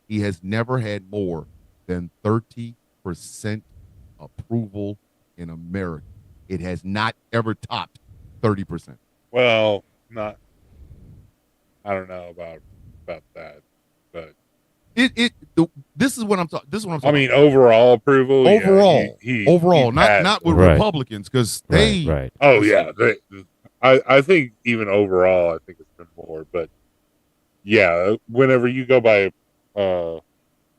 he has never had more than 30% approval in America. It has not ever topped 30%. Well, not. I don't know about that, but This is what I'm talking. This is what I'm I talking. mean, overall approval. Overall, yeah, overall, he passed. not with Right. Republicans because they. Right. Oh yeah, I think even overall, I think it's been more. But yeah, whenever you go by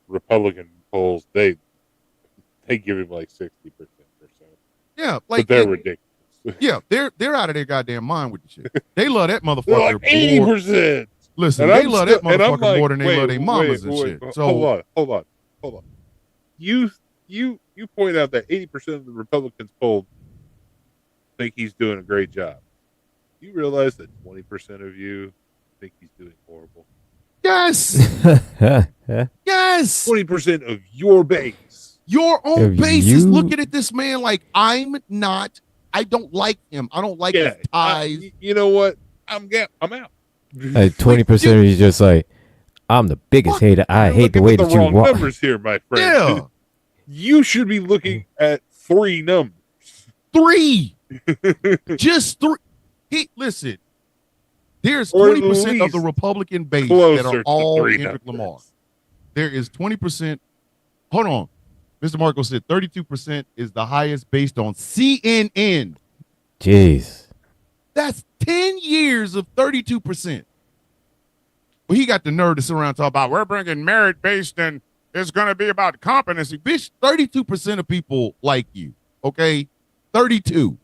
Republican polls, they give him like 60% or so. Yeah, But like they're ridiculous. yeah, they're out of their goddamn mind with the shit. They love that They're motherfucker like 80%. Listen, And they I'm love still- that and I'm motherfucker like, more than they wait, love their mamas wait, and wait, shit. So hold on. You point out that 80% of the Republicans polled think he's doing a great job. You realize that 20% of you think he's doing horrible. yes, yes. 20% of your base. Your own If base is you- looking at this man like I don't like him. I don't like his ties. You know what? I'm out. Like 20% of you just like, I'm the biggest Fuck, hater. I You're hate the looking way at that the you wrong walk. numbers here, my friend. Yeah, You should be looking at 3 numbers. 3, just 3. Listen, there's Or at 20% of the least Republican base that closer are to all 3 Kendrick numbers. Lamar. There is 20%. Hold on. Mr. Marco said 32% is the highest based on CNN. Jeez. That's 10 years of 32%. Well, he got the nerve to sit around and talk about we're bringing merit based and it's going to be about competency. Bitch, 32% of people like you. Okay? 32.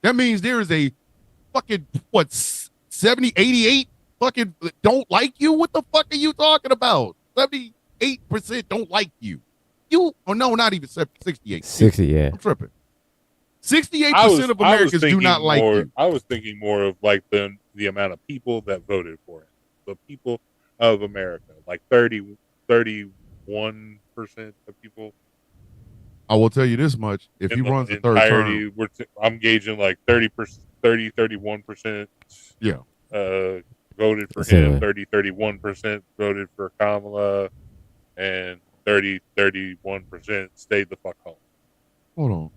That means there is a fucking, 70, 88 fucking don't like you? What the fuck are you talking about? 78% don't like you. No, not even 68. 60, yeah. I'm tripping. 68% of Americans do not like you. I was thinking more of like the amount of people that voted for him. The people of America, like 31% of people. I will tell you this much. If he in runs the third term, I'm gauging like 31%. yeah. Voted for So, him. 31% voted for Kamala, and 31% stayed the fuck home. Hold on.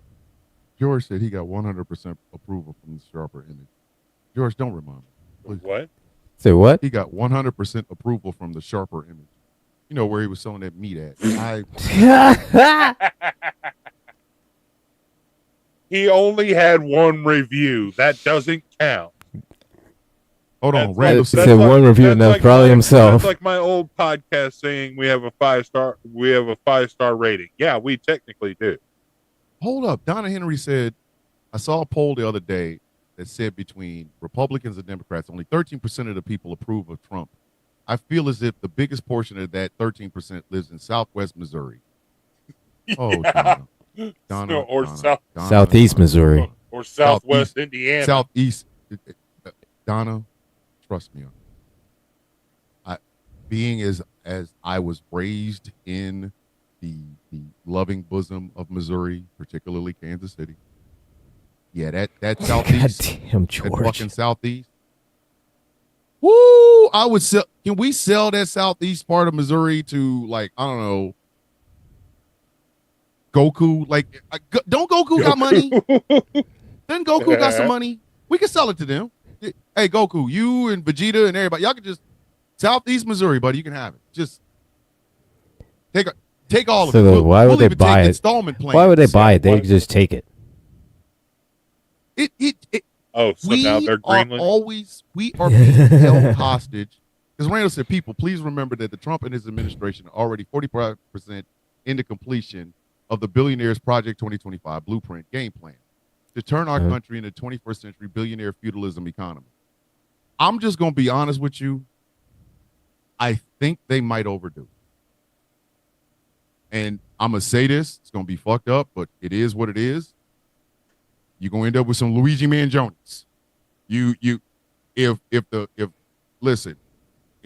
George said he got 100% approval from the Sharper image. George, don't remind me. Please. What? Say what? He got 100% approval from the Sharper image. You know where he was selling that meat at. He only had one review. That doesn't count. Hold on. That's Randall like- said, He said one review, and that's like probably himself. That's like my old podcast saying we have a 5-star rating. Yeah, we technically do. hold up. Donna Henry said, I saw a poll the other day that said between Republicans and Democrats, only 13% of the people approve of Trump. I feel as if the biggest portion of that 13% lives in Southwest Missouri. Oh, Yeah. Donna, or Donna, Southeast Missouri. or Southwest Indiana. Southeast. Donna, trust me. Being as I was raised in the loving bosom of Missouri, particularly Kansas City. Yeah, that Southeast, Goddamn, that George. fucking Southeast. Woo! I would sell. Can we sell that Southeast part of Missouri to, like, I don't know, Goku? Like, don't Goku got money? Then Goku got some money. We can sell it to them. Hey, Goku, you and Vegeta and everybody, y'all can just Southeast Missouri, buddy. You can have it. Just take all of So it. then why would we'll they even buy take it? installment plans. Why would they buy it? They Why- could just take it. It Oh, so we now they're are Greenland. we are being held hostage. Because Randall said, people, please remember that the Trump and his administration are already 45% into completion of the Billionaires Project 2025 blueprint game plan to turn our Mhm. country into 21st century billionaire feudalism economy. I'm just going to be honest with you. I think they might overdo it. And I'm going to say this. It's going to be fucked up, but it is what it is. You're going to end up with some Luigi Manjonis. Listen,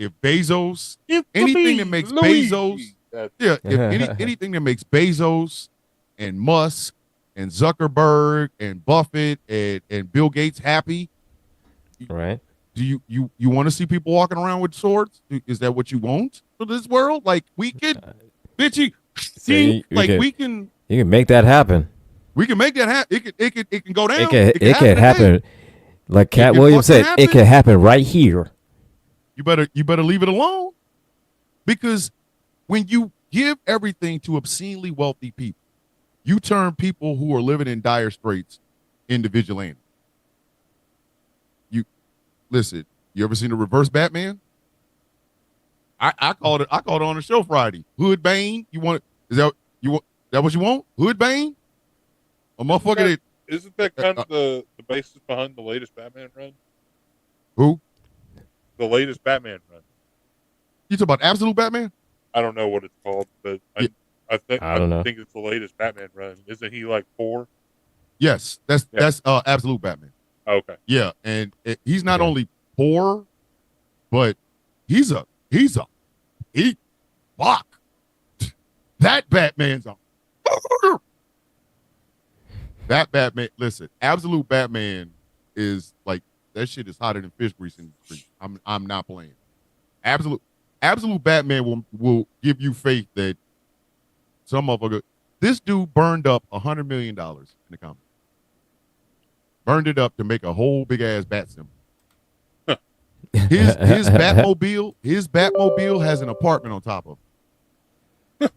if Bezos, It's anything me, that makes Luigi. Bezos, That- yeah, if anything that makes Bezos and Musk and Zuckerberg and Buffett and Bill Gates happy, Right. do you want to see people walking around with swords? Is that what you want for this world? Like we could, bitchy, So you can make that happen. we can make that happen. It can go down. It can today. happen. Like Cat can Williams fucking said, happen. it can happen right here. You better leave it alone, because when you give everything to obscenely wealthy people, you turn people who are living in dire straits into vigilantes. You listen. You ever seen the reverse Batman? I called it. I called it on the show Friday. Hood Bane. You want? Is that you want? That what you want? Hood Bane? A motherfucker that Isn't that kind of the basis behind the latest Batman run? who? The latest Batman run. You talking about Absolute Batman? I don't know what it's called, but Yeah. I don't know. think it's the latest Batman run. Isn't he like 4? Yes, that's Absolute Batman. Oh, okay. Yeah, and he's not Okay. only poor, but he fuck. That Batman's a that Batman. Listen, Absolute Batman is like that shit is hotter than fish grease in the street. I'm not playing. Absolute Batman will give you faith that some motherfucker. This dude burned up $100 million in the comic. Burned it up to make a whole big ass bat symbol. His Batmobile has an apartment on top of it.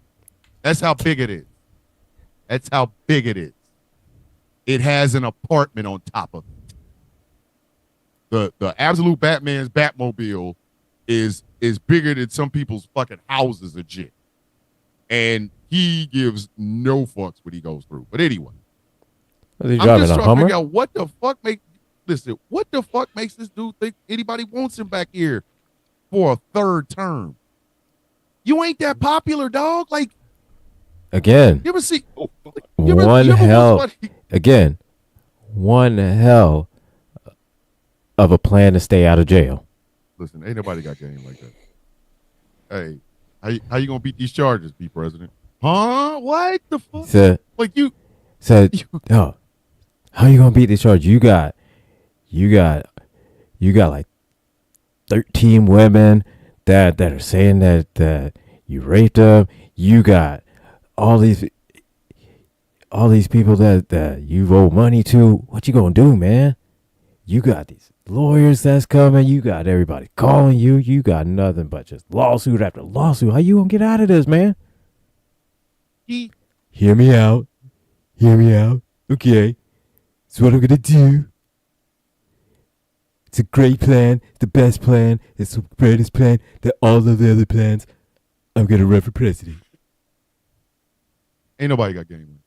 That's how big it is. That's how big it is. It has an apartment on top of it. The Absolute Batman's Batmobile is bigger than some people's fucking houses and shit. And he gives no fucks what he goes through. But anyway, Was he I'm driving just a trying to Hummer? figure out what the fuck makes this dude think anybody wants him back here for a third term? You ain't that popular, dog. Like, Again, you ever see Oh, fuck. you ever- one you ever watch hell. somebody- Again, one hell of a plan to stay out of jail. Listen, ain't nobody got game like that. Hey, how you gonna beat these charges, be president? Huh? What the fuck? Said, Like you oh, how you gonna beat this charge? You got like 13 women that are saying that you raped them. You got all these people that you owe money to. What you gonna do, man? You got these lawyers that's coming. You got everybody calling you. You got nothing but just lawsuit after lawsuit. How you gonna get out of this, man? he Hear me out. Okay. It's what I'm gonna do. It's a great plan. It's the best plan. It's the greatest plan than all of the other plans. I'm gonna run for president. ain't nobody got game.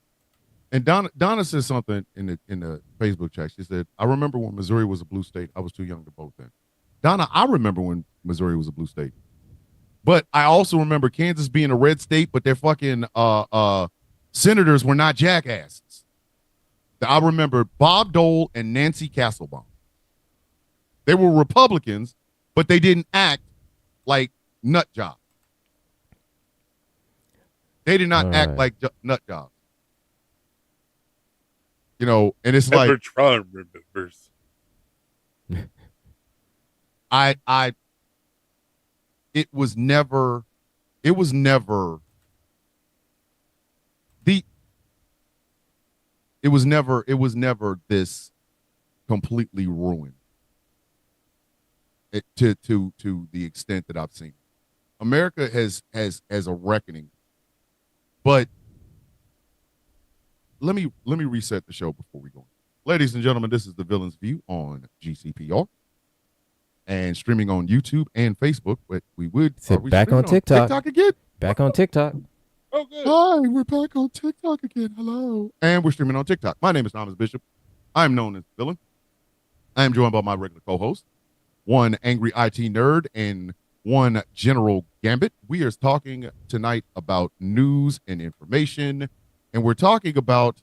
And Donna said something in the Facebook chat. She said, I remember when Missouri was a blue state. I was too young to vote then. Donna, I remember when Missouri was a blue state. But I also remember Kansas being a red state, but their fucking senators were not jackasses. I remember Bob Dole and Nancy Castlebaum. They were Republicans, but they didn't act like nut jobs. They did not All act right. like nut jobs. You know, and it's Never like try and remembers. it was never this completely ruined to the extent that I've seen. America has a reckoning. But let me reset the show before we go. Ladies and gentlemen, this is the Villain's View on GCPR and streaming on YouTube and Facebook. But we would Sit are we back streaming on TikTok. TikTok again. Back on TikTok. Oh, good. Hi, we're back on TikTok again. Hello. And we're streaming on TikTok. My name is Thomas Bishop. I'm known as Villain. I am joined by my regular co-host, one angry IT nerd and one General Gambit. We are talking tonight about news and information, and we're talking about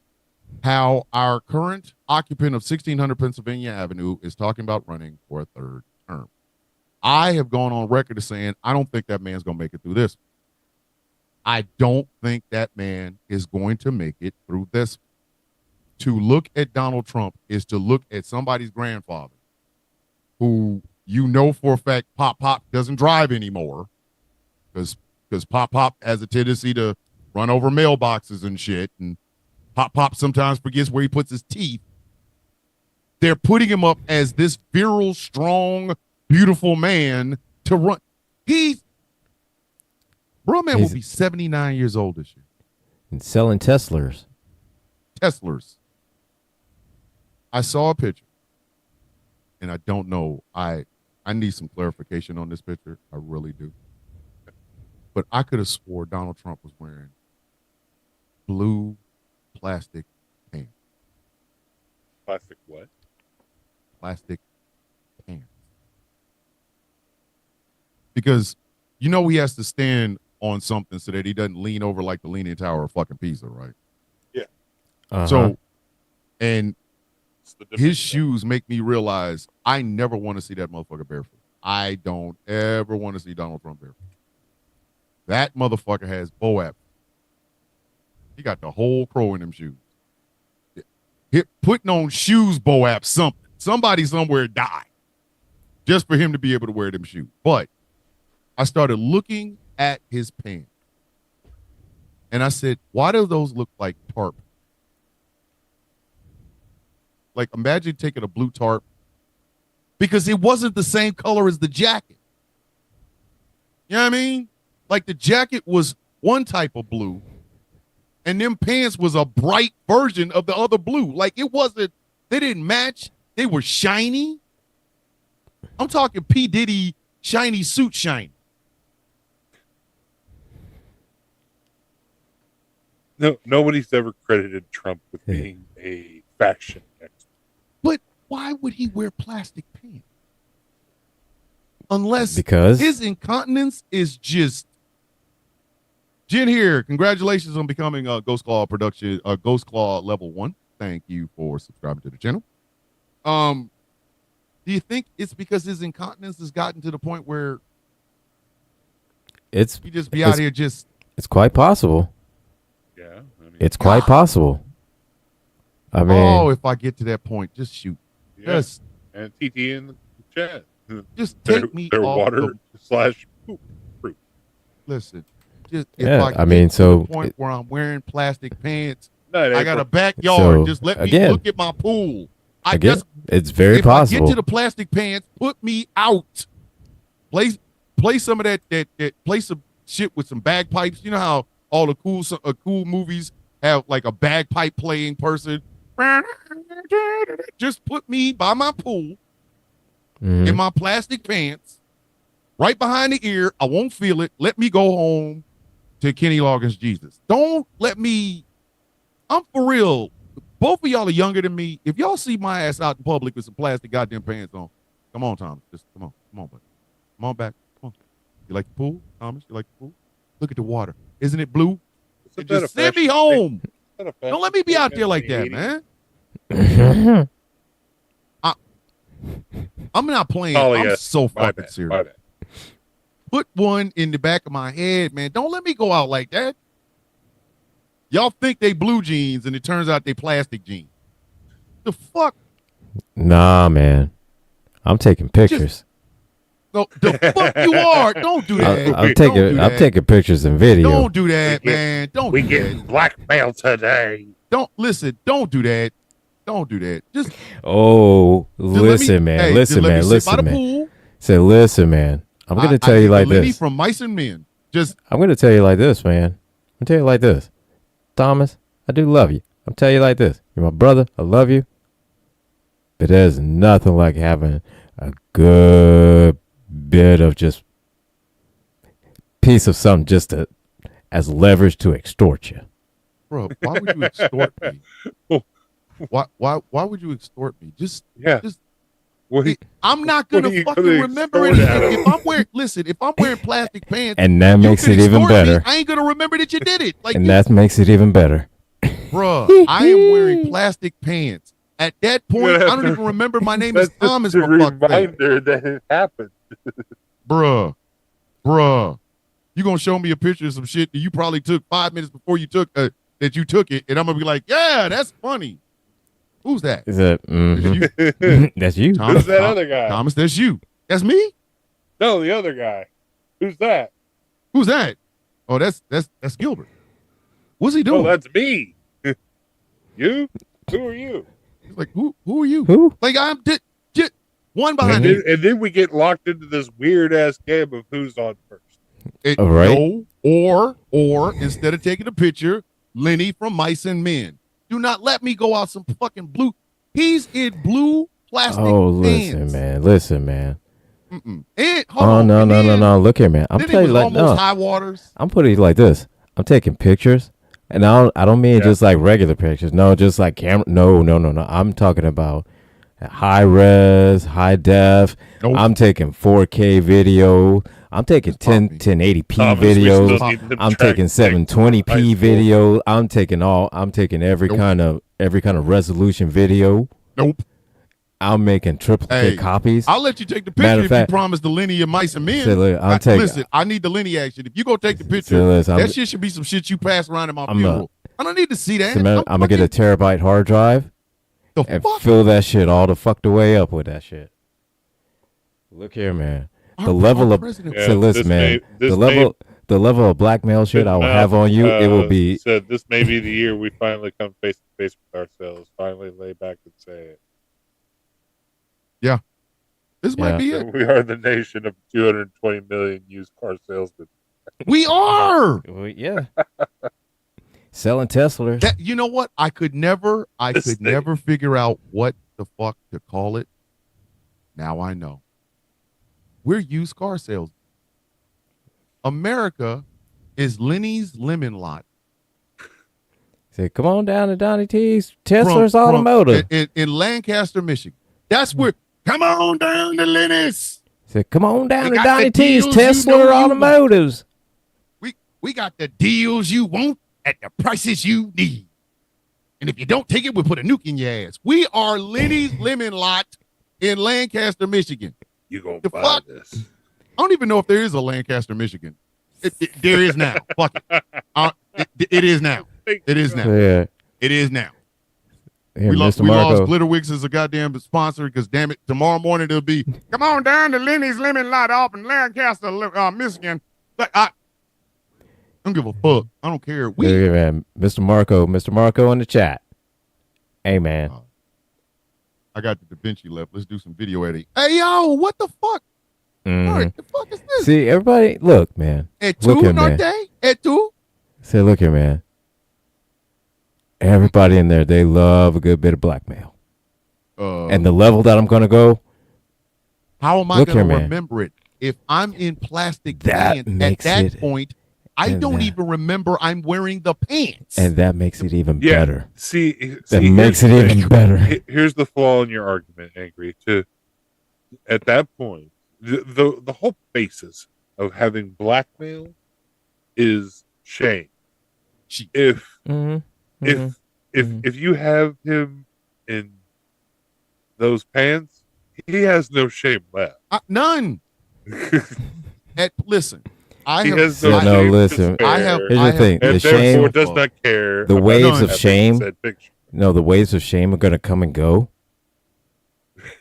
how our current occupant of 1600 Pennsylvania Avenue is talking about running for a third term. I have gone on record as saying I don't think that man's gonna make it through this. I don't think that man is going to make it through this. To look at Donald Trump is to look at somebody's grandfather, who you know for a fact Pop doesn't drive anymore, because Pop has a tendency to run over mailboxes and shit, and Pop sometimes forgets where he puts his teeth. They're putting him up as this virile, strong, beautiful man to run. Bro, man will be 79 years old this year. And selling Teslers. I saw a picture, and I don't know. I need some clarification on this picture. I really do. But I could have swore Donald Trump was wearing blue plastic pants. Plastic what? Plastic pants. Because you know he has to stand on something so that he doesn't lean over like the Leaning Tower of fucking Pisa, right? Yeah. Uh-huh. So, and It's the difference. his shoes make me realize I never want to see that motherfucker barefoot. I don't ever want to see Donald Trump barefoot. That motherfucker has Boab. He got the whole crow in them shoes. Putting on shoes, Boab, something. Somebody somewhere died just for him to be able to wear them shoes. But I started looking at his pants. And I said, why do those look like tarp? Like, imagine taking a blue tarp, because it wasn't the same color as the jacket. You know what I mean? Like, the jacket was one type of blue, and them pants was a bright version of the other blue. Like, it wasn't, they didn't match. They were shiny. I'm talking P. Diddy shiny suit shiny. No, nobody's ever credited Trump with being a fashion expert. But why would he wear plastic pants? Unless Because his incontinence is just. Jen here, congratulations on becoming a Ghost Claw production, Ghost Claw level 1. Thank you for subscribing to the channel. Do you think it's because his incontinence has gotten to the point where it's he just be out here just. it's quite possible. Yeah, I mean, It's quite possible. I mean, Oh, if I get to that point, just shoot. yeah. Just And TT in the chat. take me Their off water the, slash poop proof. listen. Just if Yeah, I, I get mean, to so the point where I'm wearing plastic pants, No, it I ain't got a for- backyard. So, Just let me again- look at my pool. I again, just it's very if I possible. get to the plastic pants, put me out. Play some of that play some shit with some bagpipes. You know how all the cool movies have like a bagpipe playing person. Just put me by my pool Mhm. in my plastic pants, right behind the ear. I won't feel it. Let me go home to Kenny Loggins Jesus. Don't let me. I'm for real. Both of y'all are younger than me. If y'all see my ass out in public with some plastic goddamn pants on, come on, Thomas. Just come on, buddy. Come on back. Come on. You like the pool, Thomas? You like the pool? Look at the water. Isn't it blue? Isn't that a Just send me fashion home. thing? Isn't that a fashion Don't let me be thing out in there like the that, 80s? man. I'm not playing. I'm Polyester. so My fucking bad. serious. My bad. Put one in the back of my head, man. Don't let me go out like that. Y'all think they blue jeans, and it turns out they plastic jeans. The fuck? Nah, man. I'm taking pictures. No, the fuck you are. Don't do that. I'm Don't do I'm that. taking pictures and video. Don't do that, We get- man. Don't We do getting that. blackmailed today. Don't listen. Don't do that. Don't do that. Just Oh, just let me- listen, man. hey, Listen, just let me man. sit Listen, by the man. pool. Say, listen, man. I'm gonna I tell you need like the Lenny this. from Mice and Men. Just I'm gonna tell you like this, man. I'm gonna tell you like this. Thomas, I do love you. I'm telling you like this. You're my brother. I love you. But there's nothing like having a good bit of just piece of something just to, as leverage to extort you. bro, why would you extort me? Why would you extort me? Just Yeah. Just- What he- I'm not What gonna are you fucking gonna remember extort anything. at If I'm wearing if I'm wearing plastic pants, And that you makes can it even extort me, better. I ain't gonna remember that you did it. Like, And that makes it even better. bruh, I am wearing plastic pants. At that point, I don't even remember my name is That's just Thomas. a For fuck's sake. reminder that it happened. bruh. You gonna show me a picture of some shit that you probably took 5 minutes before you took that you took it, and I'm gonna be like, yeah, that's funny. Who's that? Is that? That's Mhm. you, That's you. Thomas. Who's that other guy? Thomas, that's you. That's me. No, the other guy. Who's that? Who's that? Oh, that's Gilbert. What's he doing? Oh, that's me. You? Who are you? He's like, who are you? Who? Like, I'm just one behind And you. then we get locked into this weird ass game of who's on first. All right. No, or instead of taking a picture, Lenny from Mice and Men. Do not let me go out some fucking blue. He's in blue plastic Oh, pants. listen, man. Mm-mm. And, hold Oh on, no, and no, no, then- no. Look here, man. I'm Then it telling was you like almost no. high waters. I'm putting it like this. I'm taking pictures, and I don't mean Yeah. just like regular pictures. No, just like camera. No. I'm talking about high res, high def. Nope. I'm taking 4K video. I'm taking 1080p Thomas, we videos. still need them I'm track taking pictures from high 720p school. video. I'm taking every Nope. kind of resolution video. Nope. I'm making triplicate Hey, copies. I'll let you take the Matter picture of if fact- you promise the Lenny and Mice and Men. Say, look, I'm taking. Listen, I need the Lenny action. If you go take the picture, Say, listen, that shit should be some shit you pass around at my I'm, funeral. I don't need to see that. I'm gonna get a terabyte hard drive the and fuck. fill that shit all the fucked way up with that shit. Look here, man. The level of president. Yeah, so listen, this man. may- The level of blackmail shit I will have on you, it will be. Said this may be the year we finally come face to face with ourselves. Finally, lay back and say it. This might Yeah. be That it. we are the nation of 220 million used car salesmen. We are. Well, yeah. Selling Tesla. That, you know what? I could never This thing. figure out what the fuck to call it. Now I know. We're used car sales. America is Lenny's Lemon Lot. Say, come on down to Donnie T's from- Tesla's Automotive. in Lancaster, Michigan. That's where. Come on down to Lenny's. Say, come on down We to got Donnie the T's deals you Tesla know you want. Automotives. We got the deals you want at the prices you need. And if you don't take it, we'll put a nuke in your ass. We are Lenny's Lemon Lot in Lancaster, Michigan. You gonna The buy fuck? this? I don't even know if there is a Lancaster, Michigan. There is now. Fuck it. It is now. It is now. Yeah. It is now. Here, We lost Mr. Marco. Glitterwix as a goddamn sponsor because damn it, tomorrow morning it'll be come on down to Lenny's Lemon Lot off in Lancaster, Michigan. But I don't give a fuck. I don't care. Yeah, man. Mr. Marco in the chat. Hey, man. I got the Da Vinci left. Let's do some video editing. Hey yo, what the fuck? Mhm. All right, the fuck is this? See, everybody, look, man. Et look tu, here, man. Norte? Et tu? Say, look here, man. Everybody in there, they love a good bit of blackmail. And the level that I'm going to go, how am I look going here, to man. remember it if I'm in plastic That pants? At makes that it- point, I and don't that- even remember I'm wearing the pants. and that makes it even Yeah. better. See, That see, makes it here's the even thing. better. Here's the flaw in your argument, Angry. At that point, the whole basis of having blackmail is shame. If Mm-hmm. if you have him in those pants, he has no shame left. None. Listen, I He have. has Yeah, no no, shame listen. to I have. spare, Here's I the thing. and The therefore shame, does not care. the about waves of having shame- said picture. no, the waves of shame are going to come and go,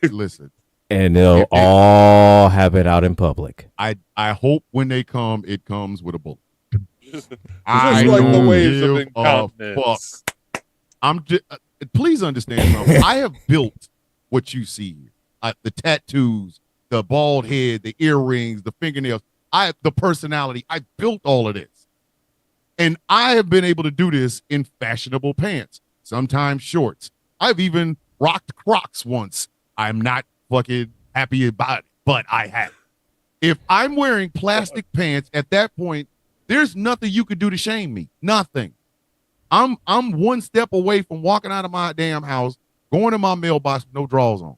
Listen, and they'll all happen out in public. I hope when they come, it comes with a bullet. Just I like the don't waves of give a incontinence. I'm just. Please understand something. I have built what you see here. The tattoos, the bald head, the earrings, the fingernails. The personality. I built all of this, and I have been able to do this in fashionable pants, sometimes shorts. I've even rocked Crocs once. I'm not fucking happy about it, but I have. If I'm wearing plastic pants at that point, there's nothing you could do to shame me. Nothing. I'm one step away from walking out of my damn house, going to my mailbox with no drawers on.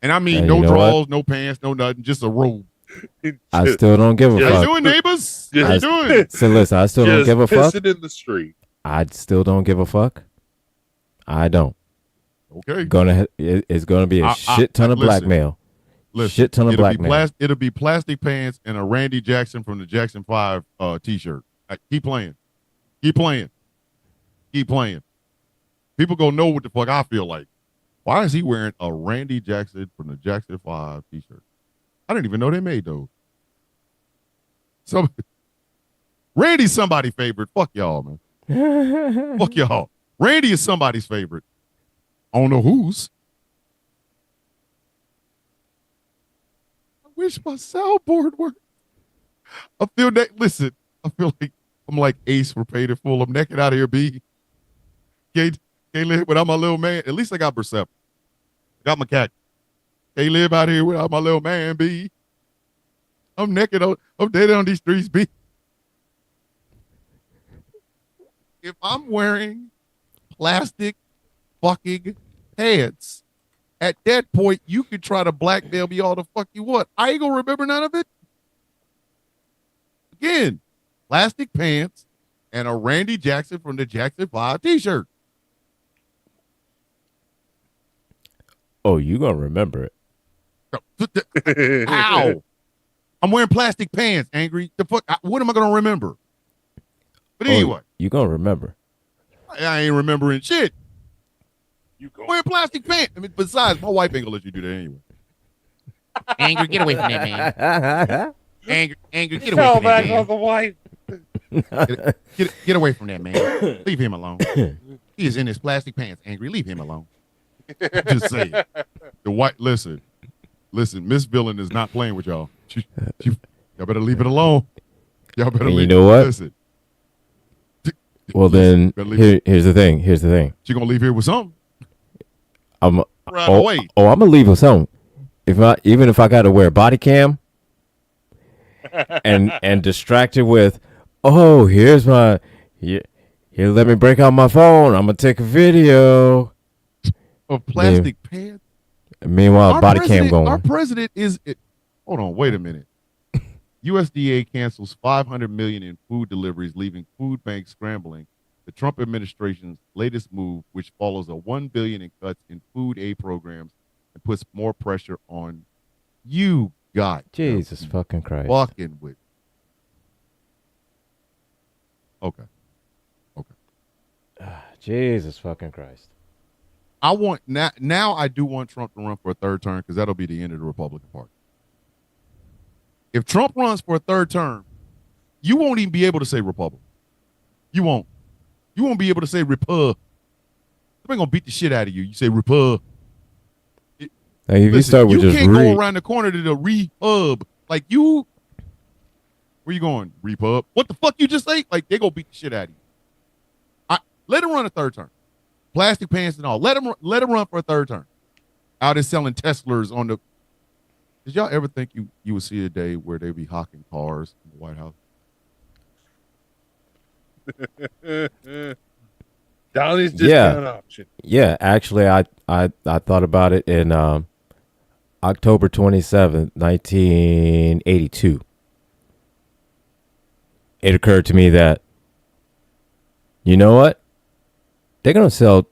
And I mean And no you know drawers, no pants, no nothing, just a robe. I still don't give a Yeah. How you fuck. doing, neighbors? Just- How you doing? So listen, I still don't Just give a fuck. pissing in the street. I still don't give a fuck. I don't. Okay. It's gonna be a I- shit ton of listen. blackmail. Listen, Shit ton of it'll black be men. it'll be plastic pants and a Randy Jackson from the Jackson 5 t-shirt. Keep playing. Keep playing. Keep playing. People gonna know what the fuck I feel like. Why is he wearing a Randy Jackson from the Jackson 5 t-shirt? I didn't even know they made those. So Randy's somebody's favorite. Fuck y'all, man. Fuck y'all. Randy is somebody's favorite. I don't know whose. I wish my soundboard worked. I feel that. Listen, I feel like I'm like Ace for Paid in Full. I'm naked out here, B. Can't live without my little man. At least I got Persephone. Got my cat. Can't live out here without my little man, B. I'm naked. I'm dead on these streets, B. If I'm wearing plastic fucking pants, at that point, you can try to blackmail me all the fuck you want. I ain't gonna remember none of it. Again, plastic pants and a Randy Jackson from the Jackson 5 t-shirt. Oh, you gonna remember it? Ow! I'm wearing plastic pants, Angry. The fuck? What am I gonna remember? But anyway, Oh, you gonna remember? I ain't remembering shit. You go. I'm wearing plastic pants. I mean, besides, my wife ain't gonna let you do that anyway. Angry, get away from that man. Angry, get away Fell from that back on man. the wife. Get away from that man. Leave him alone. He is in his plastic pants. Angry, leave him alone. Just say it. The white. Listen. Miss Villain is not playing with y'all. Y'all better leave it alone. Y'all better And leave. you know what? Listen. Well, Listen, then better leave here's the thing. Here's the thing. She gonna leave here with something. I'm Right oh, away. oh, I'm gonna leave with something. Even if I got to wear a body cam and distract it with, oh, here's my here, let me break out my phone. I'm gonna take a video. Of plastic pants. Meanwhile, body cam going. Our president is. Hold on, wait a minute. USDA cancels 500 million in food deliveries, leaving food banks scrambling. The Trump administration's latest move, which follows a $1 billion in cuts in food aid programs and puts more pressure on you. God, Jesus fucking Christ. fucking with. Okay. Jesus fucking Christ. I want now. I do want Trump to run for a third term because that'll be the end of the Republican Party. If Trump runs for a third term, you won't even be able to say Republican. You won't. You won't be able to say Repub. They're gonna beat the shit out of you. You say Repub. Like if you Listen, start with you just can't read, go around the corner to the Repub. Like you, where you going? Repub. What the fuck you just say? Like they gonna beat the shit out of you. Let him run a third term. Plastic pants and all. Let him run for a third term. Out there selling Teslas on the. Did y'all ever think you would see a day where they be hawking cars in the White House? Donnie's Yeah. discount option. yeah, actually, I thought about it in October 27th, 1982. It occurred to me that, you know what? They're gonna sell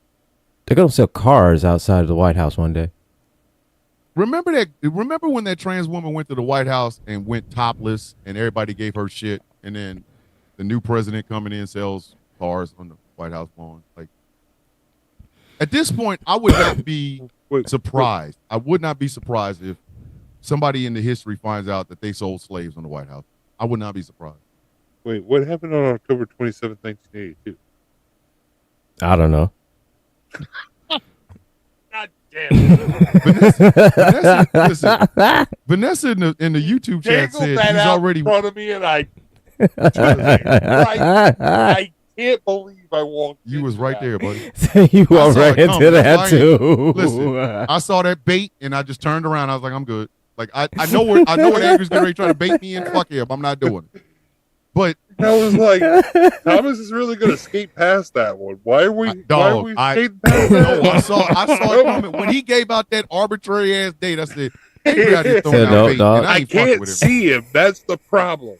cars outside of the White House one day. Remember that? Remember when that trans woman went to the White House and went topless, and everybody gave her shit, and then the new president coming in sells cars on the White House lawn. Like at this point, I would not be surprised. I would not be surprised if somebody in the history finds out that they sold slaves on the White House. I would not be surprised. Wait, what happened on October 27th, 1982? I don't know. God damn it. Vanessa in the YouTube chat Dangled said that he's out already. in front of me, and I can't believe I walked. You was into right that. there, buddy. You I walked saw right it coming. into That's that why I too. Listen, I saw that bait and I just turned around. I was like, I'm good. Like I know what Andrew's getting ready to try to bait me in. Fuck him. I'm not doing it. But I was like, Thomas is really going to skate past that one. Why are we? Why are we skating past that? no, I saw it coming when he gave out that arbitrary ass date. I said, "Hey, out here throwing Said, out no, bait, dog. and I I ain't fucking can't with him." see him. That's the problem.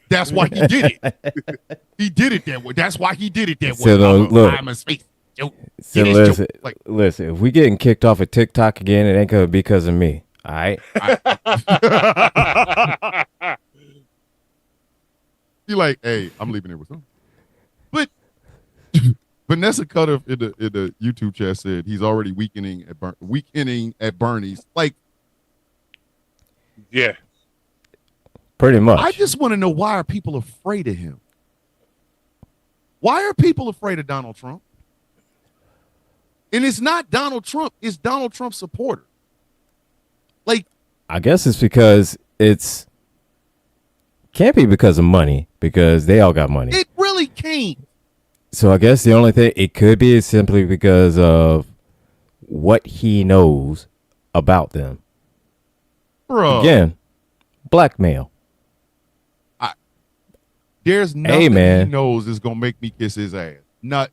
That's why he did it. He did it that way. That's why he did it that way. So, look. I'm a space. So It is listen, like listen. If we getting kicked off of TikTok again, it ain't gonna be because of me. All right. You're like, hey, I'm leaving here with something. But Vanessa Cutter in the YouTube chat said he's already weakening at Bernie's. Like, Yeah. Pretty much. I just want to know, why are people afraid of him? Why are people afraid of Donald Trump? And it's not Donald Trump, it's Donald Trump's supporter. Like, I guess it's because can't be because of money, because they all got money. it really can't. So I guess the only thing it could be is simply because of what he knows about them. Bro, Again, blackmail. there's nothing man. he knows is gonna make me kiss his ass. Not,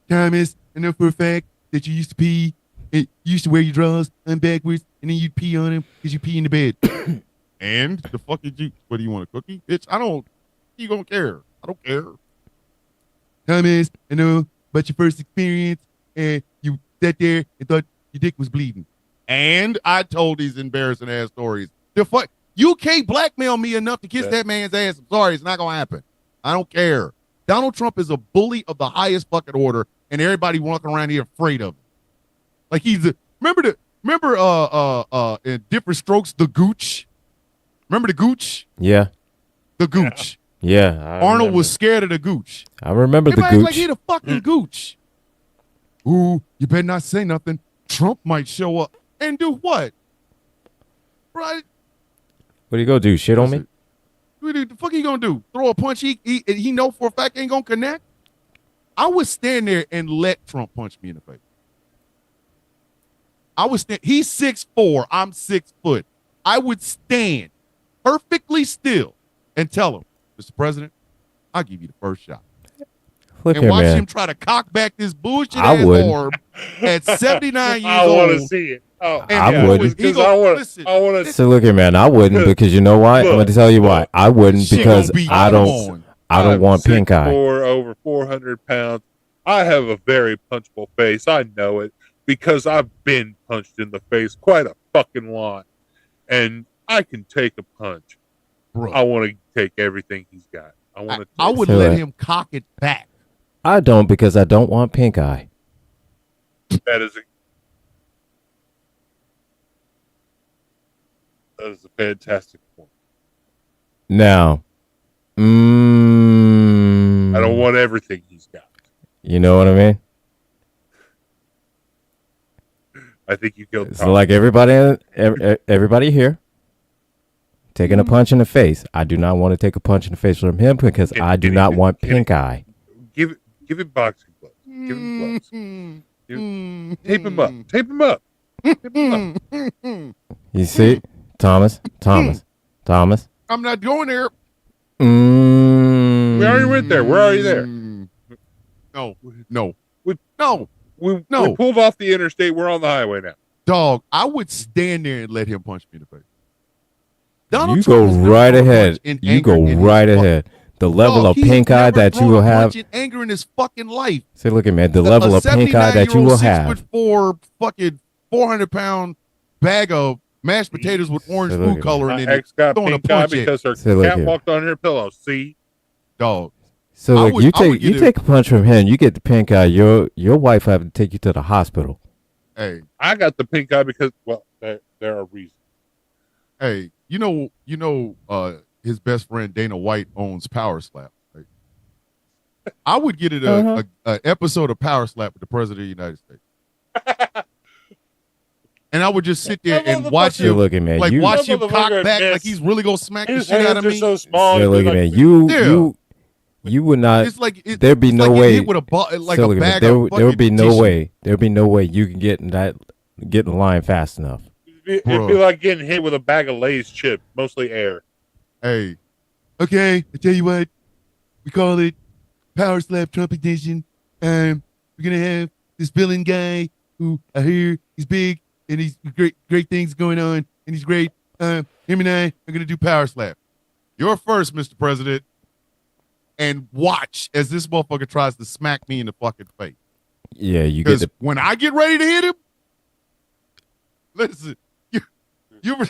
Thomas, I know for a fact that you used to pee, and you used to wear your drawers and backwards, and then you'd pee on him because you pee in the bed. And the fuck did you? What do you want, a cookie? Bitch, I don't. You gonna care? I don't care. Thomas, I know about your first experience, and you sat there and thought your dick was bleeding. And I told these embarrassing ass stories. The fuck, you can't blackmail me enough to kiss that man's ass. I'm sorry, it's not gonna happen. I don't care. Donald Trump is a bully of the highest fucking order, and everybody walking around here afraid of him. Like he's a, remember in Different Strokes, the Gooch. Remember the Gooch? Yeah. The Gooch. Yeah. Arnold was scared of the Gooch. I remember the Everybody gooch. like he the fucking Gooch. Ooh, you better not say nothing. Trump might show up and do what? Right? What do you go do? Shit on me? What the fuck he gonna do? Throw a punch he know for a fact ain't gonna connect? I would stand there and let Trump punch me in the face. I would stand. He's 6'4", I'm 6 foot. I would stand perfectly still and tell him, Mr. President, I'll give you the first shot. Look And here, watch man. him try to cock back this bullshit I ass wouldn't. orb at 79 years I want to old. see it. Oh, And I wouldn't. He Because go, listen, I want to. So look here, man. I wouldn't, because you know why? I'm going to tell you why. I wouldn't, shit because gonna be I don't on. want pink eye. Over 400 pounds. I have a very punchable face. I know it because I've been punched in the face quite a fucking lot, and I can take a punch. Bro, I want to take everything he's got. I want to. I would Say let that. him cock it back. I don't, because I don't want pink eye. That is a fantastic point. Now, I don't want everything he's got. you know what I mean? I think you killed. So like everybody here taking a punch in the face. I do not want to take a punch in the face from him, because I do not want pink eye. Give it boxing gloves. Give him gloves. Tape him up. Tape him up. Tape him up. You see, Thomas. I'm not going there. We already went there. We're already there. No. We- No. We No. pulled off the interstate. We're on the highway now. Dog, I would stand there and let him punch me in the face. You Trump go has never right thrown a ahead. punch in You anger go in his right fuck- ahead. The level Dog, of he's pink eye never that you thrown will a have. punch in anger in his fucking life. See, look at man. The level of pink eye that you will have. 6'4", fucking 400-pound bag of mashed potatoes with orange So look food at coloring My in it. ex got throwing a pink eye punch at- because her Say, look cat here. walked on her pillow. See, Dog. So I like would- you I would take get it. take a punch from him, you get the pink eye. Your wife have to take you to the hospital. Hey, I got the pink eye because there are reasons. hey, his best friend Dana White owns Power Slap. Right? I would get it a episode of Power Slap with the President of the United States. And I would just sit there and watch So him, look at man. like You watch him Motherfucker cock back missed. like he's really gonna smack the His shit out hands of are me. so small. so it'd be look at like- man. You would not. It's like There'd be it's no like getting way. hit with a ball, like so a look at bag man, of there would be fucking no tissue. way. There'd be no way you can get in the line fast enough. It'd be Bruh. like getting hit with a bag of Lay's chips, mostly air. Hey, okay, I tell you what, we call it Power Slap Trump edition. We're gonna have this villain guy who I hear he's big and he's great things going on and he's great. Him and I are gonna do Power Slap. You're first, Mr. President, and watch as this motherfucker tries to smack me in the fucking face. Yeah, you get Because the. when I get ready to hit him, listen, You were,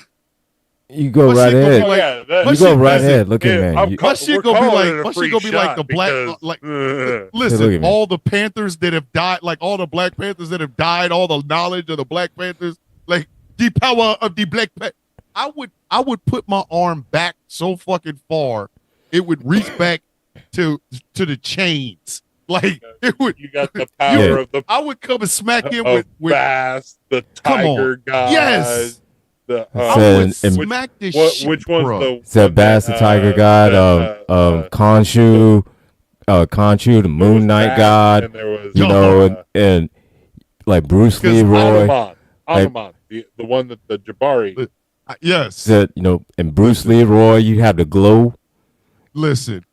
You go My right shit gonna be ahead. like- that, my You go shit- right listen, ahead. Look at man. I'm You- my shit we're gonna be calling like it a my shit free gonna be like shot the black because, like look listen, at me. all the Panthers that have died, like all the Black Panthers that have died, all the knowledge of the Black Panthers, like the power of the Black Panther. I would put my arm back so fucking far, it would reach back to the chains. Like it would. you got the power Yeah. of the I would come and smack him of with Bass, the Come on. Tiger guys. Yes. The I I said- would and- smack this what, shit. which one's bro. the Said one Bass the that, Tiger God, Khonshu, Khonshu, the there Moon was Knight that, God, and there was you know, and like Bruce 'Cause Leroy. Anuman, the one that the Jabari. Yes. Said, you know, and Bruce Leroy, you have the glow. Listen.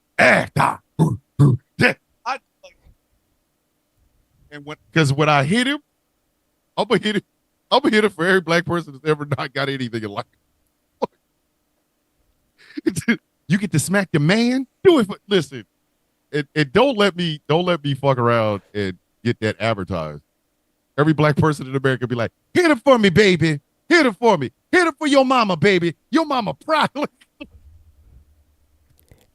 And when I hit him, I'm gonna hit him for every black person that's ever not got anything in life. You get to smack the man. Do it. Listen, and don't let me fuck around and get that advertised. Every black person in America be like, hit it for me, baby. Hit it for me. Hit it for your mama, baby. Your mama proud.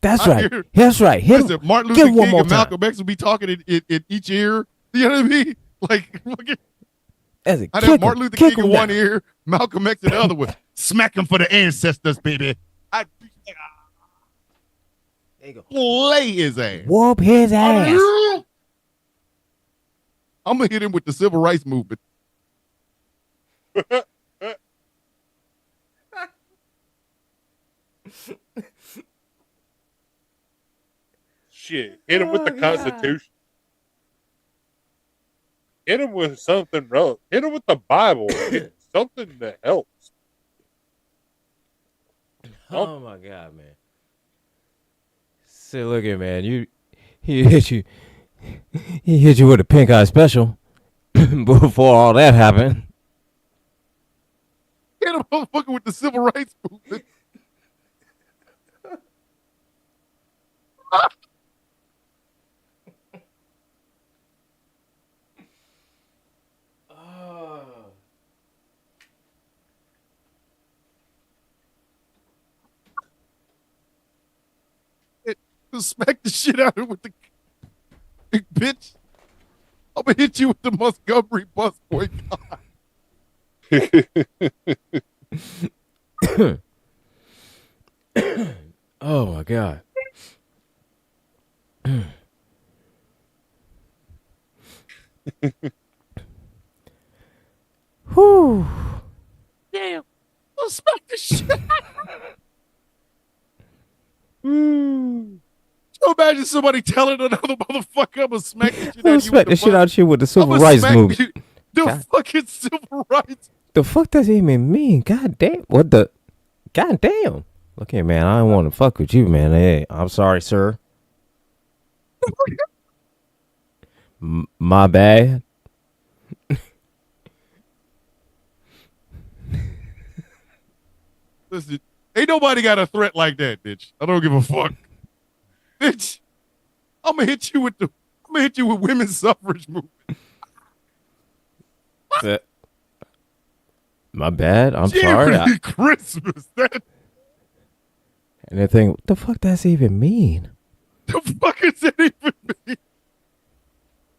That's I right. hear- That's right. Hit him. Listen, Martin Get Luther it one King more and Malcolm X will be talking in each ear. You know what I mean? Like, As a I'd kick have Martin him, Luther kick King him in one down. ear, Malcolm X in the other one. Smack him for the ancestors, baby. I'd There you go. play his ass. Whoop his ass. I'm gonna hit him with the civil rights movement. Shit, hit him with the Oh, God. Constitution. Hit him with something relevant. Hit him with the Bible. Hit something that helps. Oh my God, man. See, look at man. He hit you with a pink eye special before all that happened. Hit him motherfucker with the civil rights movement. Smack the shit out of him with the big bitch. I'm gonna hit you with the Montgomery bus boycott. Oh my God. Whew. Damn. I'll smack the shit out of him. So imagine somebody telling another motherfucker I'm gonna smack the shit out I'll of you. smack the shit out of you with the civil rights movement. The God. fucking civil rights. The fuck does it even mean? God damn. What the? God damn. Look here, man. I don't want to fuck with you, man. Hey, I'm sorry, sir. My bad. Listen, ain't nobody got a threat like that, bitch. I don't give a fuck. Bitch, I'm gonna hit you with women's suffrage movement. My bad. I'm Merry sorry. Christmas. That And they think, what the fuck does it even mean? the fuck is that even mean?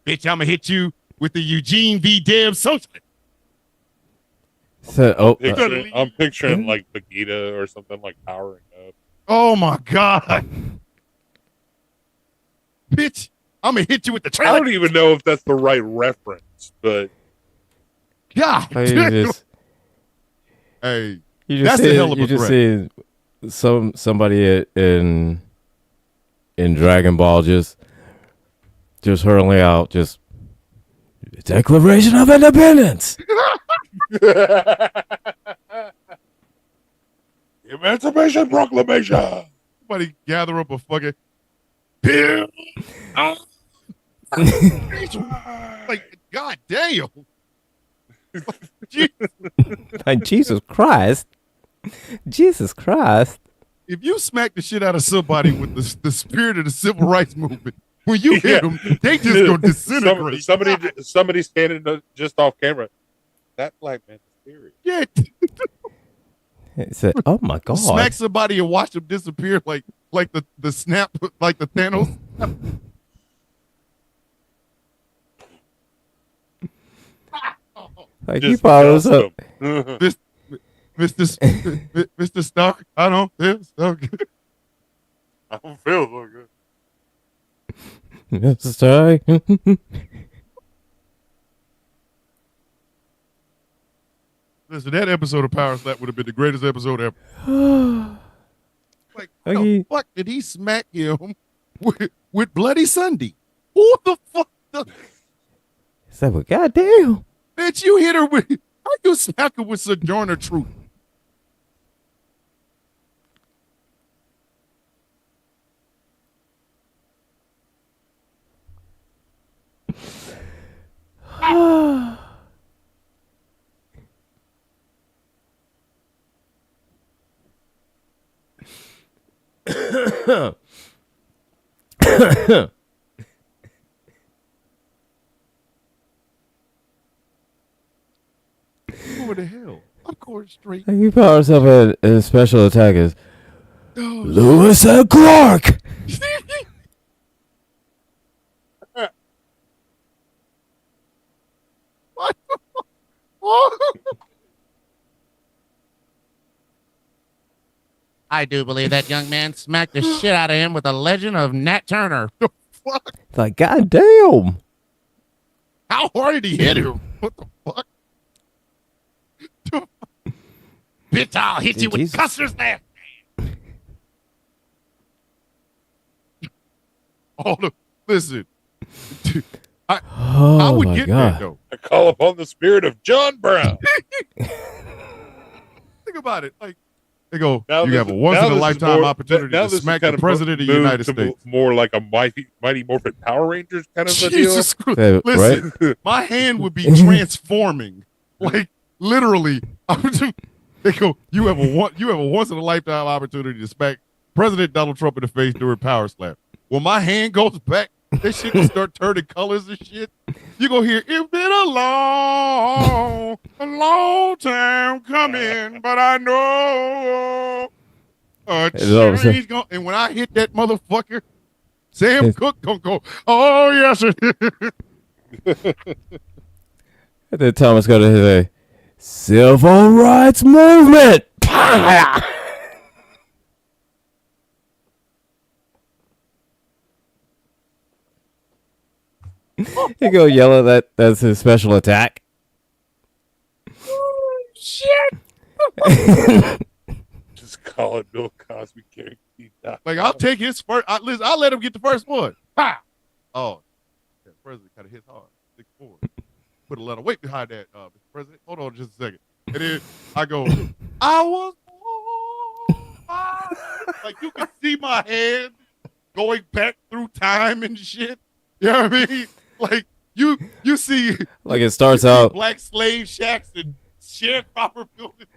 Bitch, I'm gonna hit you with the Eugene V. Deb socialist. So, I'm picturing like Vegeta or something like powering up. Oh my god. Bitch, I'm gonna hit you with the I trailer. don't even know if that's the right reference, but God. you damn. just, Hey, you just That's a said, hell of you a just threat. said somebody in Dragon Ball just hurling out just Declaration of Independence. Emancipation Proclamation. somebody gather up a fucking pill. Like, god damn. Like Jesus Christ. Jesus Christ. If you smack the shit out of somebody with the spirit of the civil rights movement, when you hit them, they just gonna disintegrate. Somebody standing just off camera. That black man is serious. Yeah. He said, "Oh my god!" Smack somebody and watch them disappear like the snap, like the Thanos. Like he Just follows dust up. 'em. Mr. Stark, I don't feel so good. I don't feel so good. Yes, sorry. Listen, that episode of Power Slap would have been the greatest episode ever. Like, how the Okay. fuck did he smack him with Bloody Sunday? Who the fuck? He said, "Well, goddamn." Bitch, you hit her with. How you smack her with Sojourner Truth? What the hell? I'm going straight. He powers up a special attackers. Oh, Lewis and Clark. What? Oh. I do believe that young man smacked the shit out of him with the legend of Nat Turner. Fuck. It's like, goddamn. How hard did he hit him? What the fuck? Bitch, I'll hit you with Jesus. Custer's laugh. Listen. I Oh would my get god. that though. I call upon the spirit of John Brown. Think about it. Like they go, Now you this have a is- once now in a this is lifetime more- opportunity now to this is smack kind the of president of the moved United to States. more like a Mighty Morphin Power Rangers kind of a deal. Jesus Christ. Yeah, Listen, my hand would be transforming. Like literally. They go, you have a once in a lifetime opportunity to smack President Donald Trump in the face during Power Slap. When my hand goes back, that shit will start turning colors and shit. You gonna hear, it's been a long time coming, but I know a change gonna, and when I hit that motherfucker, Sam Cooke gonna go, oh yes it is. And then Thomas got to say, "Civil rights movement." He go yell at that's his special attack. Shit. Just call it Bill Cosby guaranteed. Like I'll take his first. Listen, I'll let him get the first one. Ha! Oh, yeah, President kind of hits hard. 6'4". Put a lot of weight behind that, Mr. President. Hold on just a second. And then I go, I was born. Like you can see my hand going back through time and shit. You know what I mean? Like you see Like it starts out. black slave shacks and sharecropper buildings.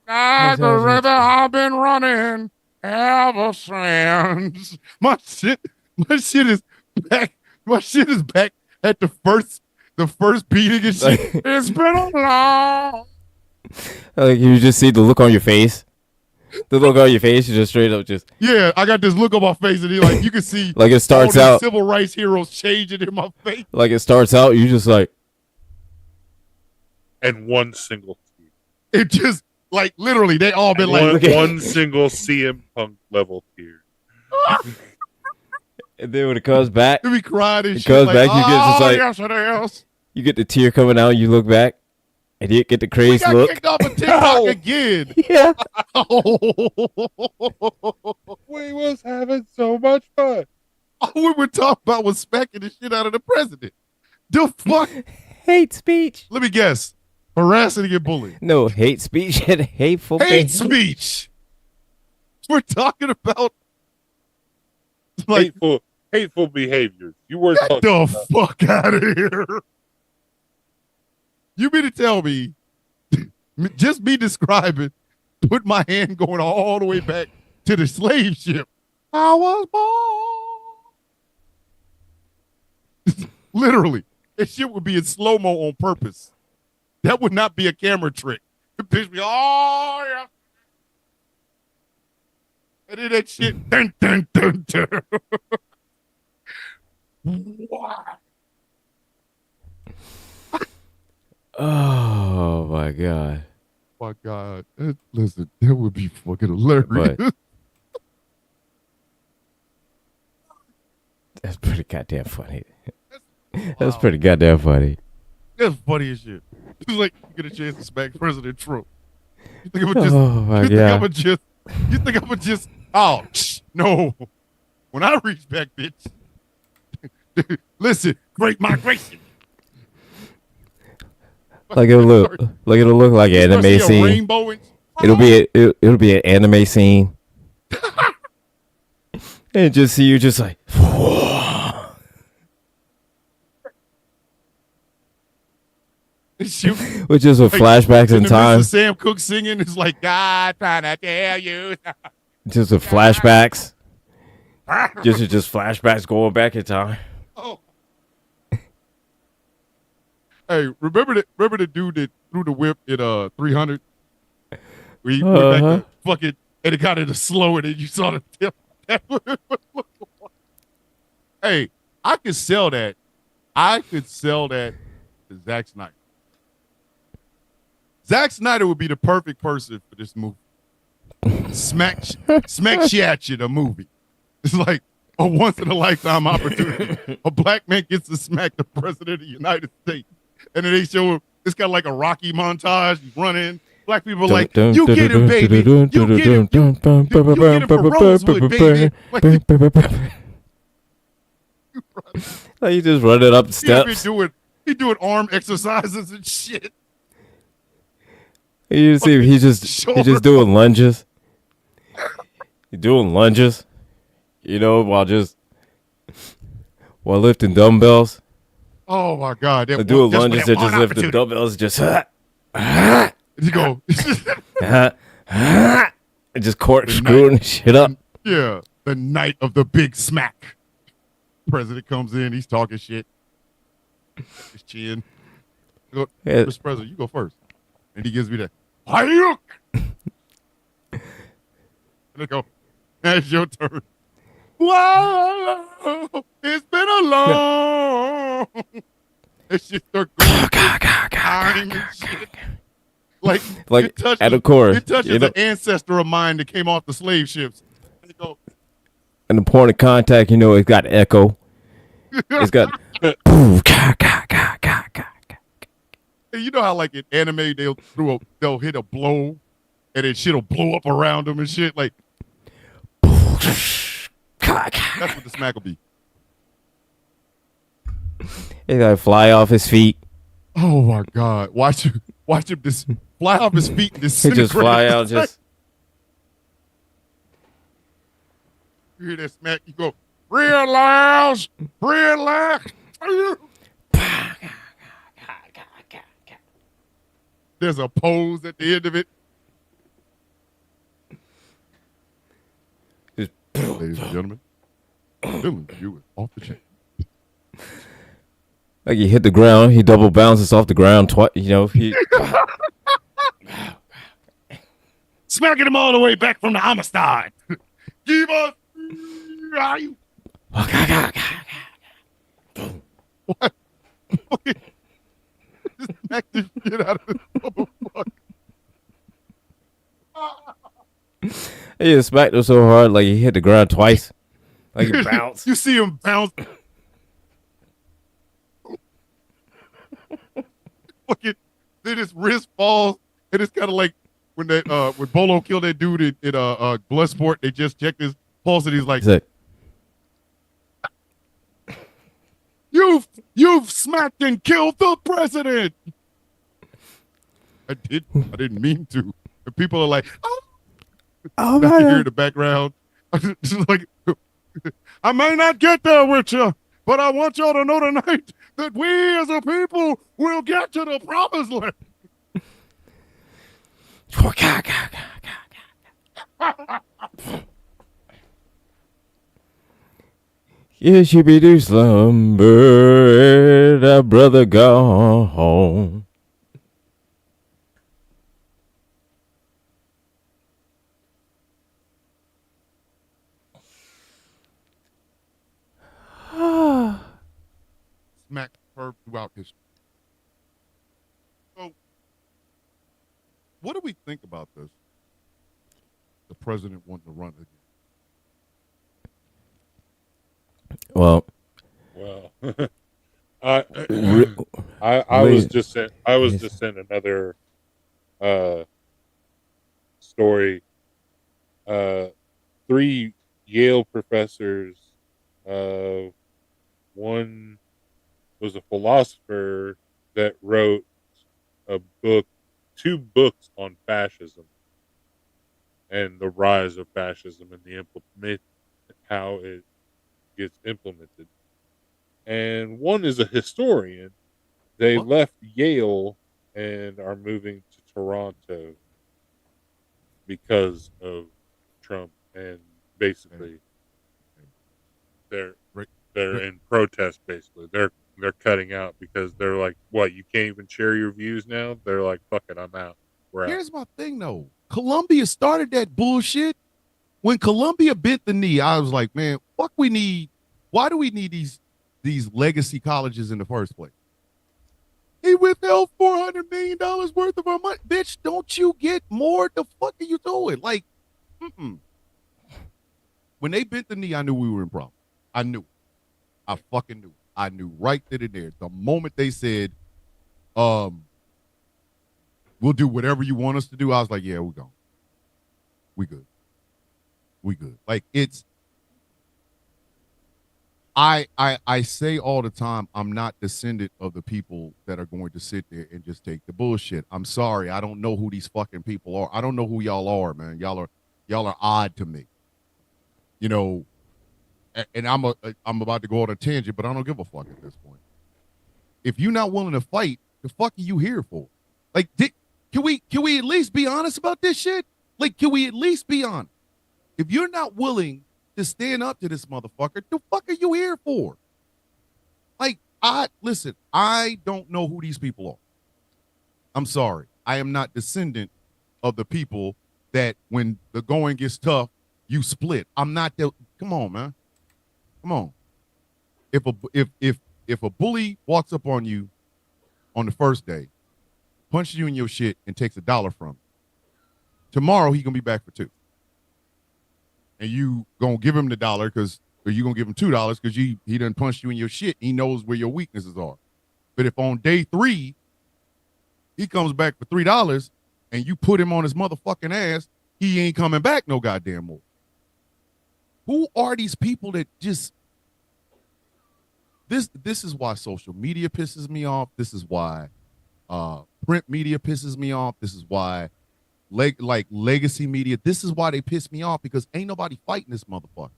By the river I've been running ever since. My shit is back. My shit is back at the first beating and shit. It's been a long. Like you just see the look on your face. The look on your face is just straight up just Yeah, I got this look on my face, and he, like you can see like it starts all these out. civil rights heroes changing in my face. Like it starts out. You just like And one single team. It just like literally they all been like, One single CM Punk level tier. and then when it comes back, to be crying and It shit. goes Like, back, you get just oh, like- yes, it is. you get the tear coming out. You look back, and you get the We crazy got look. kicked off of TikTok Ow. again. Yeah. We was having so much fun. All we were talking about was smacking the shit out of the president. The fuck? Hate speech. Let me guess. Harassing and bullying. No, hate speech and hateful Hate behavior. speech. We're talking about like Hateful behaviors. You were get talking the about. fuck out of here. You mean to tell me just me describing, put my hand going all the way back to the slave ship. I was born. Literally. That shit would be in slow-mo on purpose. That would not be a camera trick. Bitch be, oh, yeah. And then that shit, dun, dun, dun, dun. What? Oh my god. My God. Listen, that would be fucking hilarious. But- That's pretty goddamn funny. That's Wow. pretty goddamn funny. That's funny as shit. It's like you get a chance to smack President Trump. You think I'm just, Oh my you think god. I'm just, oh, no. When I reach back, bitch. Listen, great migration. Like it'll look like an Start anime seeing a scene. rainbow and, It'll be an anime scene. And just see you just like and shoot. with just with flashbacks in And the time. Mr. Sam Cooke singing is like, God trying to tell you. Just with flashbacks. Just flashbacks going back in time. Oh. Hey, remember the dude that threw the whip at 300? Where he went back Uh-huh. to fucking, and it got into slow, and then you saw the tip. Hey, I could sell that. I could sell that to Zack Snyder. Zack Snyder would be the perfect person for this movie. Smack you the movie. It's like a once in a lifetime opportunity. A black man gets to smack the president of the United States. And then they show him, it's got like a Rocky montage. He's running. Black people are like, you get him, baby. You get him. You get him for Rosewood, baby. Like you just running up the steps. He doing arm exercises and shit. You see he's just doing lunges. He's doing lunges. You know, while lifting dumbbells. Oh my God. They're doing lunges, they're just lifting dumbbells, just You go. and just screwing shit up. Yeah. The night of the big smack. President comes in, he's talking shit. His chin. Go, Yeah. Mr. President, you go first. And he gives me that. Hayuk! And I go, that's your turn. Wow! It's been a long. That shit start going. Time and shit. Like it touches, and of course, it touches you know, an ancestor of mine that came off the slave ships. And they go, and the point of contact, you know, it's got echo. It's got hey, you know how like in anime they'll hit a blow and then shit'll blow up around them and shit. Like that's what the smack will be. He like fly off his feet. Oh my God! Watch him just fly off his feet and He disintegrate. just fly out, just you hear that smack? You go, relax. There's a pose at the end of it. Just Ladies and gentlemen, Dylan, you is off the chain. like he hit the ground. He double bounces off the ground twice. You know, he Smacking him all the way back from the homicide. Give us. Are you? What? Just smack the shit out of this motherfucker. he just smacked him so hard, like he hit the ground twice. Like he bounced. You see him bounce. Fucking, then his wrist falls, and it's kind of like when when Bolo killed that dude in Bloodsport. They just checked his pulse, and he's like, He's like, "You've smacked and killed the president." I didn't mean to. And people are like, "Oh, oh I can hear in the background." Just like, I may not get there with you, but I want y'all to know tonight that we as a people will get to the promised land. Yes, you be do slumber, that brother gone home. smacked her throughout history. So, what do we think about this? The president wanting to run again. Well, Well, I re- I was Really- just sent another story. 3 Yale professors. One was a philosopher that wrote a book, 2 books on fascism and the rise of fascism and the implement how it gets implemented. And one is a historian. They What? left Yale and are moving to Toronto because of Trump, and basically they're Right. they're in protest. Basically, they're cutting out because they're like, "What? You can't even share your views now?" They're like, "Fuck it, I'm out. We're out." Here's my thing, though. Columbia started that bullshit. When Columbia bent the knee, I was like, man, fuck, we need. Why do we need these legacy colleges in the first place? He withheld $400 million worth of our money. Bitch, don't you get more? The fuck are you doing? Like, when they bent the knee, I knew we were in problem. I knew. I fucking knew. I knew right then and there. The moment they said, we'll do whatever you want us to do, I was like, yeah, we're gone. We good. We good. Like, it's, I say all the time, I'm not descendant of the people that are going to sit there and just take the bullshit. I'm sorry, I don't know who these fucking people are. I don't know who y'all are, man. Y'all are odd to me. You know, and I'm about to go on a tangent, but I don't give a fuck at this point. If you're not willing to fight, the fuck are you here for? Like, can we at least be honest about this shit? Like, can we at least be honest? If you're not willing to stand up to this motherfucker, the fuck are you here for? Like, listen, I don't know who these people are. I'm sorry. I am not descendant of the people that when the going gets tough, you split. I'm not the, come on, man. Come on. If a bully walks up on you on the first day, punches you in your shit and takes $1 from you, tomorrow he gonna be back for 2. And you gonna give him the $1 or you gonna give him $2 because he done punched you in your shit. He knows where your weaknesses are. But if on day 3 he comes back for $3 and you put him on his motherfucking ass, he ain't coming back no goddamn more. Who are these people that just this is why social media pisses me off. This is why print media pisses me off. This is why like legacy media. This is why they piss me off, because ain't nobody fighting this motherfucker.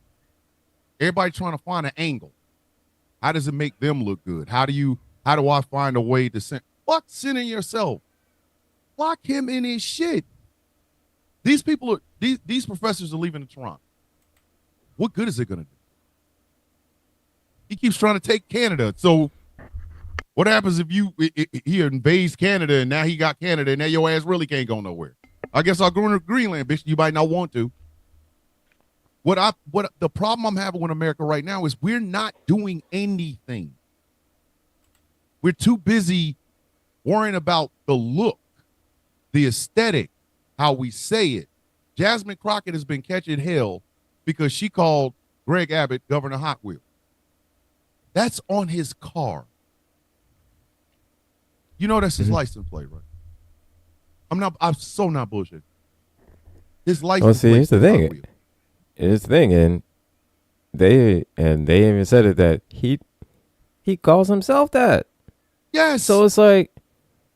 Everybody trying to find an angle. How does it make them look good? How do I find a way to send? Fuck sending yourself. Lock him in his shit. These people are these professors are leaving to Toronto. What good is it gonna do? He keeps trying to take Canada. So what happens if he invades Canada and now he got Canada and now your ass really can't go nowhere? I guess I'll go into Greenland, bitch. You might not want to. What the problem I'm having with America right now is we're not doing anything. We're too busy worrying about the look, the aesthetic, how we say it. Jasmine Crockett has been catching hell because she called Greg Abbott Governor Hot Wheel. That's on his car. You know that's his license plate, right? I'm so not bullshit. His license Well, see, plate. here's the thing. Here's the thing, and they even said it that he calls himself that. Yes. So it's like,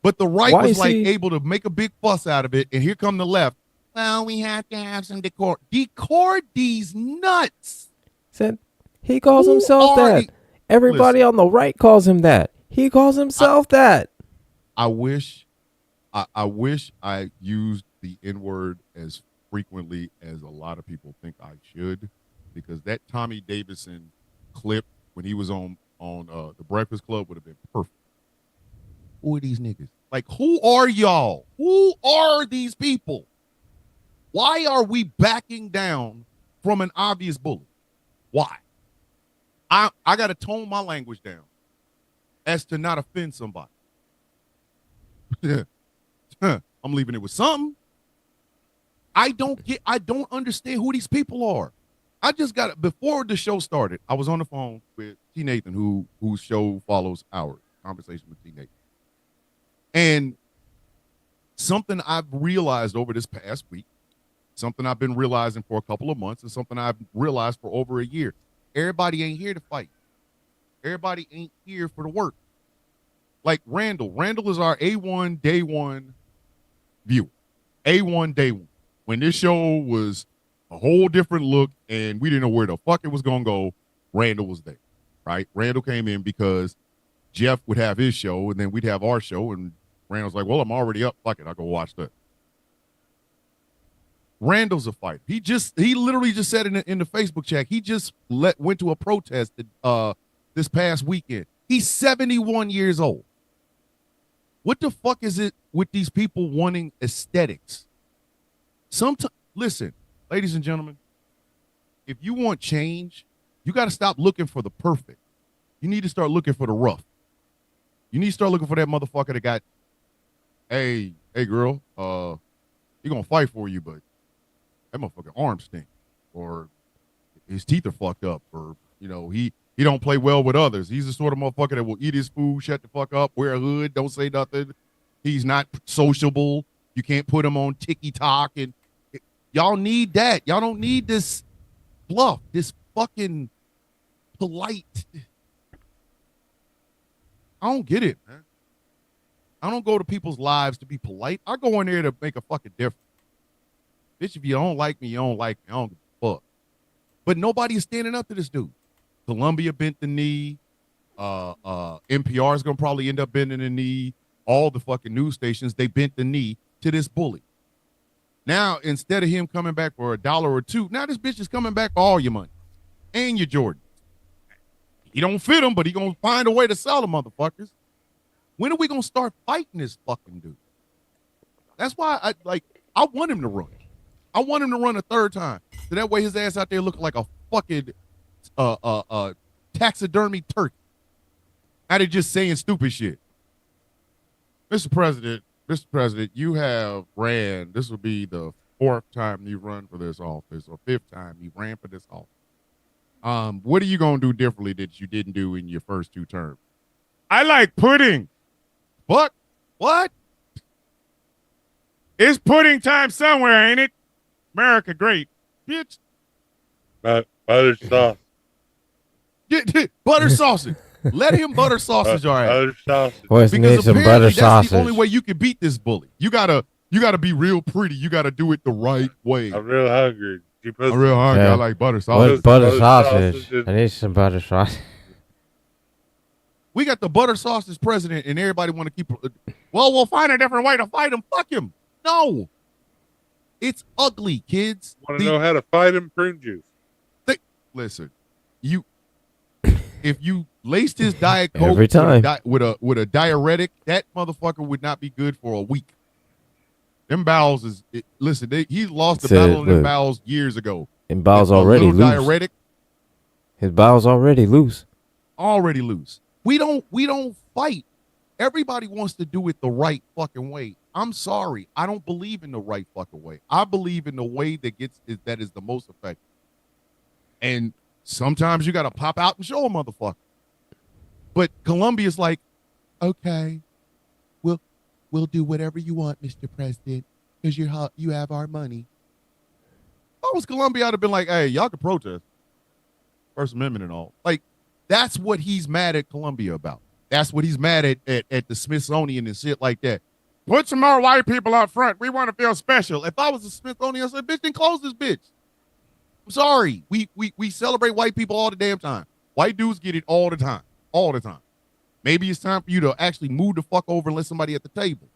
but the right why was is like he- able to make a big fuss out of it, and here come the left. Well, we have to have some decor. Decor these nuts. said he calls Who himself are that. he- Everybody Listen. on the right calls him that. He calls himself that. I wish I used the N-word as frequently as a lot of people think I should, because that Tommy Davidson clip when he was on the Breakfast Club would have been perfect. Who are these niggas? Like, who are y'all? Who are these people? Why are we backing down from an obvious bully? Why? I got to tone my language down. as to not offend somebody. I'm leaving it with something. I don't understand who these people are. I just got before the show started, I was on the phone with T. Nathan, whose show follows ours, Conversation with T. Nathan. And something I've realized over this past week, something I've been realizing for a couple of months, and something I've realized for over a year. Everybody ain't here to fight. Everybody ain't here for the work. Like Randall. Randall is our A1 day one viewer. A1 day one. When this show was a whole different look and we didn't know where the fuck it was going to go, Randall was there, right? Randall came in because Jeff would have his show and then we'd have our show, and Randall's like, well, I'm already up. Fuck it. I'll go watch that. Randall's a fighter. He literally just said in the Facebook chat, he just went to a protest this past weekend. He's 71 years old. What the fuck is it with these people wanting aesthetics? Listen, ladies and gentlemen, if you want change, you got to stop looking for the perfect. You need to start looking for the rough. You need to start looking for that motherfucker that got, hey girl, he gonna fight for you, but that motherfucking arm stink, or his teeth are fucked up, or he don't play well with others. He's the sort of motherfucker that will eat his food, shut the fuck up, wear a hood, don't say nothing. He's not sociable. You can't put him on TikTok, and y'all need that. Y'all don't need this fluff, this fucking polite. I don't get it, man. I don't go to people's lives to be polite. I go in there to make a fucking difference. Bitch, if you don't like me, you don't like me. I don't give a fuck. But nobody is standing up to this dude. Columbia bent the knee. NPR is going to probably end up bending the knee. All the fucking news stations, they bent the knee to this bully. Now, instead of him coming back for $1 or $2, now this bitch is coming back for all your money and your Jordan. He don't fit him, but he going to find a way to sell them, motherfuckers. When are we going to start fighting this fucking dude? That's why I want him to run. I want him to run a third time. So that way his ass out there looking like a fucking taxidermy turkey. Out of just saying stupid shit. Mr. President, you have ran, this will be the 4th time you run for this office, or 5th time you ran for this office. What are you going to do differently that you didn't do in your first 2 terms? I like pudding. What? It's pudding time somewhere, ain't it? America great. Bitch. Butter sauce. Butter sausage. Let him butter sausage, all right. Butter sausage. Boys need some butter that's sausage. the only way you can beat this bully. You gotta be real pretty. You gotta do it the right way. I'm real hungry. I'm real hungry. Yeah. I like butter sausage. What butter sausage sausage? I need some butter sausage. We got the butter sausage president, and everybody want to keep. Well, we'll find a different way to fight him. Fuck him. No, it's ugly, kids. Want to know how to fight him? Prune juice. Listen, if you laced his Diet Coke Every time. with a diuretic, that motherfucker would not be good for a week. Them bowels he lost the battle in them bowels years ago. And bowels already loose. Diuretic. His bowels already loose. Already loose. We don't fight. Everybody wants to do it the right fucking way. I'm sorry. I don't believe in the right fucking way. I believe in the way that is the most effective. And sometimes you got to pop out and show a motherfucker. But Columbia's like, okay, we'll do whatever you want, Mr. President, because you have our money. If I was Columbia, I'd have been like, hey, y'all can protest. First Amendment and all. Like, that's what he's mad at Columbia about. That's what he's mad at the Smithsonian and shit like that. Put some more white people out front. We want to feel special. If I was the Smithsonian, I'd say, bitch, then close this bitch. I'm sorry. We celebrate white people all the damn time. White dudes get it all the time. All the time. Maybe it's time for you to actually move the fuck over and let somebody at the table.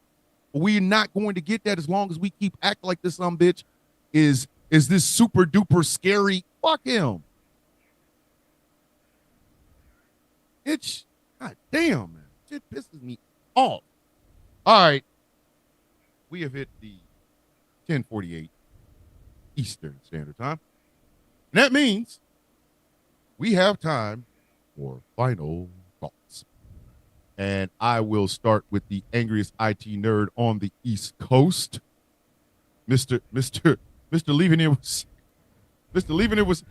But we're not going to get that as long as we keep acting like this some bitch is this super duper scary. Fuck him. It's god damn, man. Shit pisses me off. All right. We have hit the 10:48 Eastern Standard Time. And that means we have time for final thoughts. And I will start with the angriest IT nerd on the East Coast. Mr. Leaving It was Mr. Leaving It was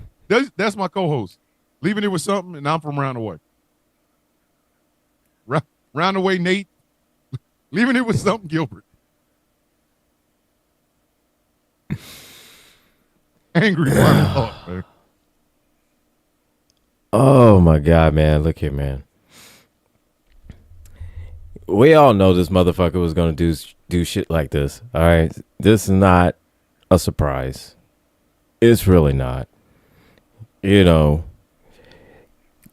that's my co-host. Leaving It was something, and I'm from Roundaway. Roundaway Nate. Leaving It was something, Gilbert. Angry final thought, man. Oh my God, man. Look here, man. We all know this motherfucker was gonna do shit like this. All right, this is not a surprise. It's really not. You know,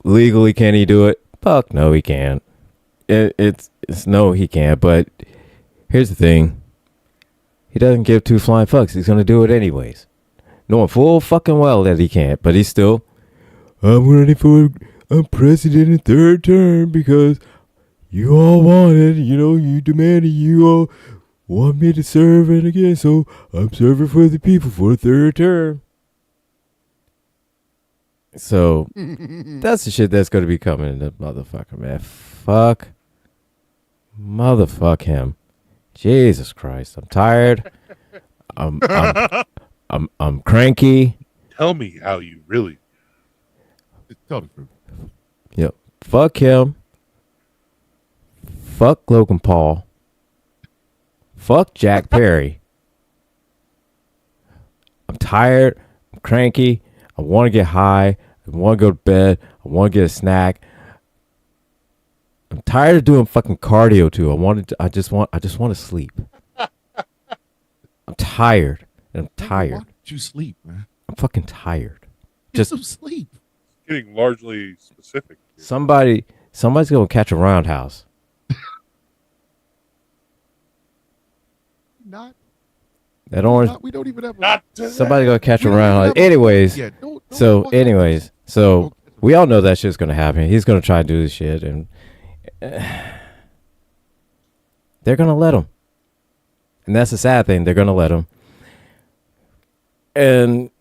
legally, can he do it? Fuck no, he can't. It's no, he can't. But here's the thing: he doesn't give two flying fucks. He's gonna do it anyways, knowing full fucking well that he can't. But he's still, I'm running for a president in third term because you all wanted, you demanded, you all want me to serve it again, so I'm serving for the people for a third term. So that's the shit that's going to be coming in the motherfucker, man. Fuck. Motherfuck him. Jesus Christ. I'm tired. I'm cranky. Tell me how you really. Tell the truth. Yep. Fuck him. Fuck Logan Paul. Fuck Jack Perry. I'm tired. I'm cranky. I want to get high. I want to go to bed. I want to get a snack. I'm tired of doing fucking cardio too. I just want to sleep. I'm tired. And I'm Why tired. don't you sleep, man? I'm fucking tired. Get some sleep. Getting largely specific. Here. Somebody's gonna catch a roundhouse. Not. That orange. We don't even have. Not to Somebody gonna catch a We don't even roundhouse. have a- Anyways. Yeah, don't So, fuck anyways, up. so we all know that shit's gonna happen. He's gonna try to do this shit, and they're gonna let him. And that's the sad thing. They're gonna let him. And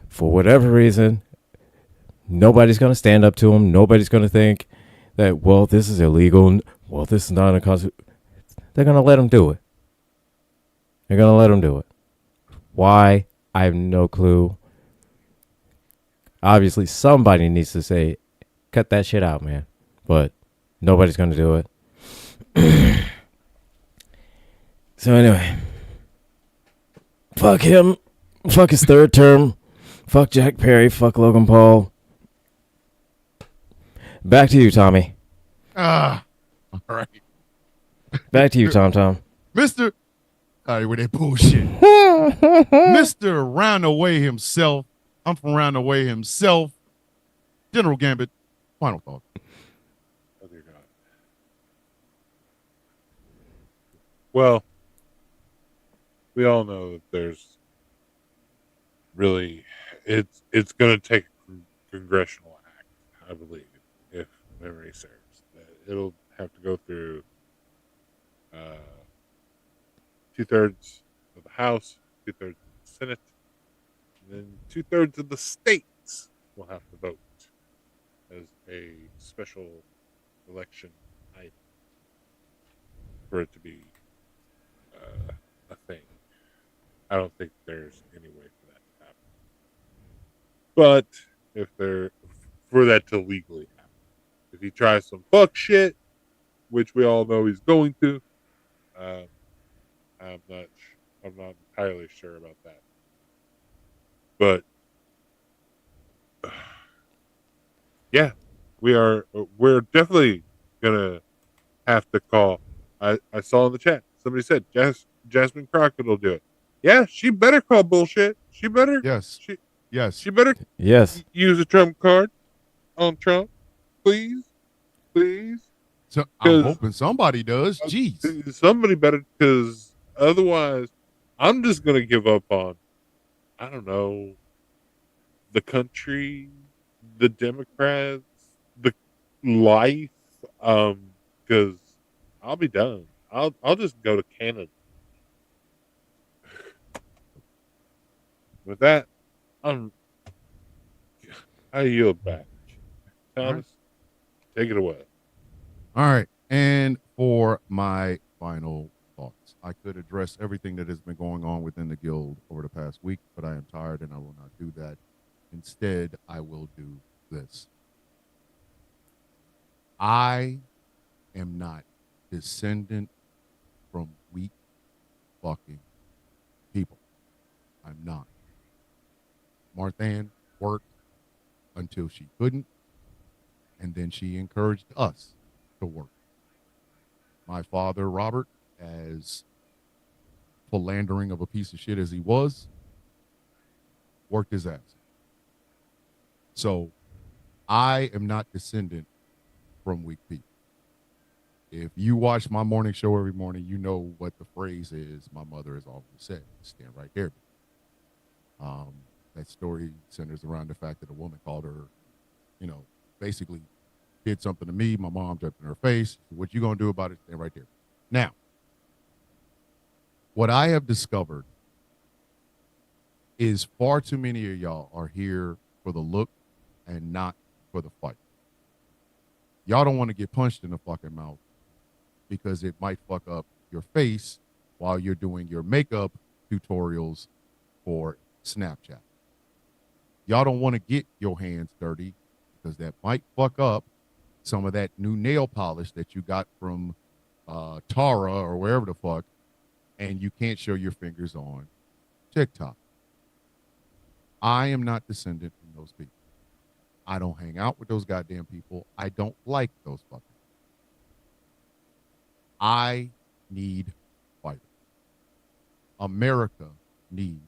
for whatever reason, nobody's gonna stand up to him. Nobody's gonna think that, well, this is illegal. Well, this is not a constitution. They're gonna let him do it. They're gonna let him do it. Why? I have no clue. Obviously, somebody needs to say, cut that shit out, man. But nobody's going to do it. So anyway. Fuck him. Fuck his third term. Fuck Jack Perry. Fuck Logan Paul. Back to you, Tommy. All right. Back to you, Tom Tom. Mr. All right, with that bullshit. Mr. Roundaway himself. I'm from Roundaway himself. General Gambit. Final thought. Oh, dear God. Well, we all know that there's really it's going to take a congressional act, I believe, if memory serves. It'll have to go through 2/3 of the House, 2/3 of the Senate, and then 2/3 of the states will have to vote as a special election item for it to be a thing. I don't think there's any way for that to happen. But if for that to legally happen, if he tries some fuck shit, which we all know he's going to, I'm not entirely sure about that. But yeah, we're definitely gonna have to call. I saw in the chat somebody said Jasmine Crockett will do it. Yeah, she better call bullshit. She better. Yes. Yes. She better Yes. use a Trump card on Trump, please. So I'm 'Cause- hoping somebody does. Jeez. Somebody better, because otherwise, I'm just gonna give up on. I don't know. The country, the Democrats, the life, because I'll be done. I'll just go to Canada. With that, I yield back. Thomas, take it away. All right. And for my final thoughts, I could address everything that has been going on within the guild over the past week, but I am tired and I will not do that. Instead, I will do this. I am not descendant from weak fucking people. I'm not. Marthan worked until she couldn't, and then she encouraged us to work. My father, Robert, as philandering of a piece of shit as he was, worked his ass. So I am not descendant from weak people. If you watch my morning show every morning, you know what the phrase is my mother has always said: stand right there. That story centers around the fact that a woman called her, basically did something to me. My mom jumped in her face. What you gonna do about it? Stand right there. Now, what I have discovered is far too many of y'all are here for the look and not for the fight. Y'all don't want to get punched in the fucking mouth because it might fuck up your face while you're doing your makeup tutorials for Snapchat. Y'all don't want to get your hands dirty because that might fuck up some of that new nail polish that you got from Tara or wherever the fuck, and you can't show your fingers on TikTok. I am not descendant from those people. I don't hang out with those goddamn people. I don't like those fuckers. I need fighters. America needs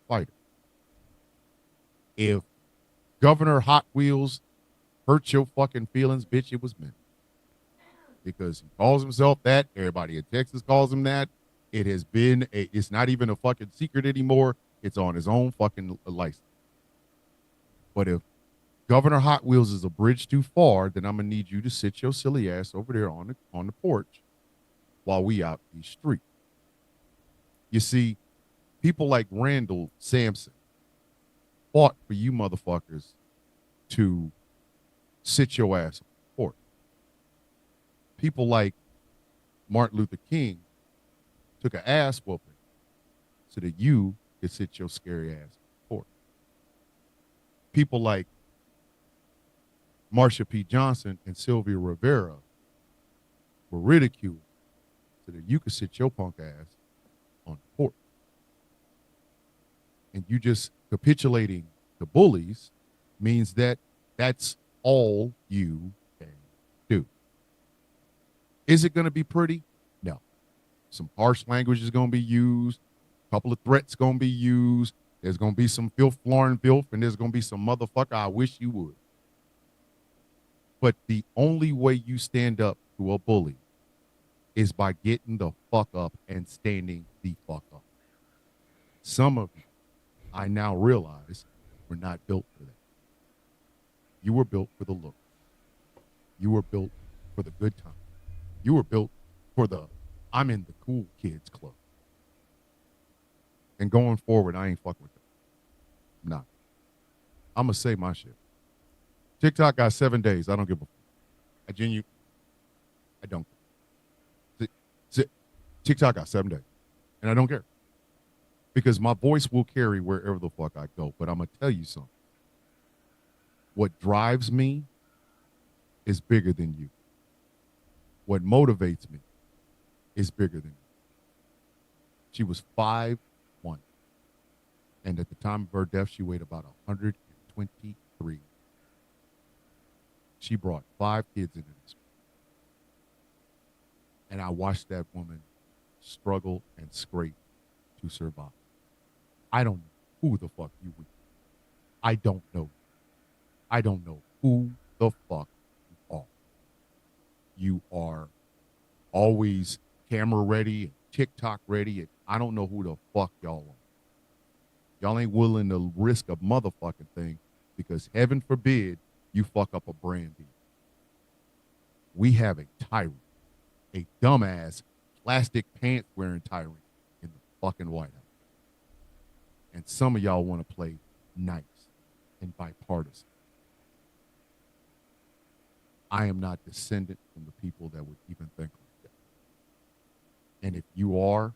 fighters. If Governor Hot Wheels hurt your fucking feelings, bitch, it was meant. Because he calls himself that. Everybody in Texas calls him that. It has been it's not even a fucking secret anymore. It's on his own fucking license. But if Governor Hot Wheels is a bridge too far, then I'm gonna need you to sit your silly ass over there on the porch while we out these streets. You see, people like Randall Sampson fought for you motherfuckers to sit your ass on the porch. People like Martin Luther King took an ass whooping so that you could sit your scary ass on the porch. People like Marsha P. Johnson and Sylvia Rivera were ridiculed so that you could sit your punk ass on the porch. And you just capitulating to bullies means that that's all you can do. Is it going to be pretty? No. Some harsh language is going to be used. A couple of threats going to be used. There's going to be some filth, floor and filth, and there's going to be some motherfucker, I wish you would. But the only way you stand up to a bully is by getting the fuck up and standing the fuck up. Some of you, I now realize, were not built for that. You were built for the look. You were built for the good time. You were built for the I'm in the cool kids club. And going forward, I ain't fucking with that. I'm not. I'm going to say my shit. TikTok got 7 days. I don't give a fuck. I don't. TikTok got 7 days. And I don't care. Because my voice will carry wherever the fuck I go. But I'm going to tell you something. What drives me is bigger than you. What motivates me is bigger than you. She was 5'1". And at the time of her death, she weighed about 123. She brought 5 kids into this. And I watched that woman struggle and scrape to survive. I don't know who the fuck you are. I don't know. I don't know who the fuck you are. You are always camera ready and TikTok ready. And I don't know who the fuck y'all are. Y'all ain't willing to risk a motherfucking thing because heaven forbid you fuck up a brand deal. We have a tyrant, a dumbass, plastic pants wearing tyrant in the fucking White House. And some of y'all want to play nice and bipartisan. I am not descendant from the people that would even think like that. And if you are,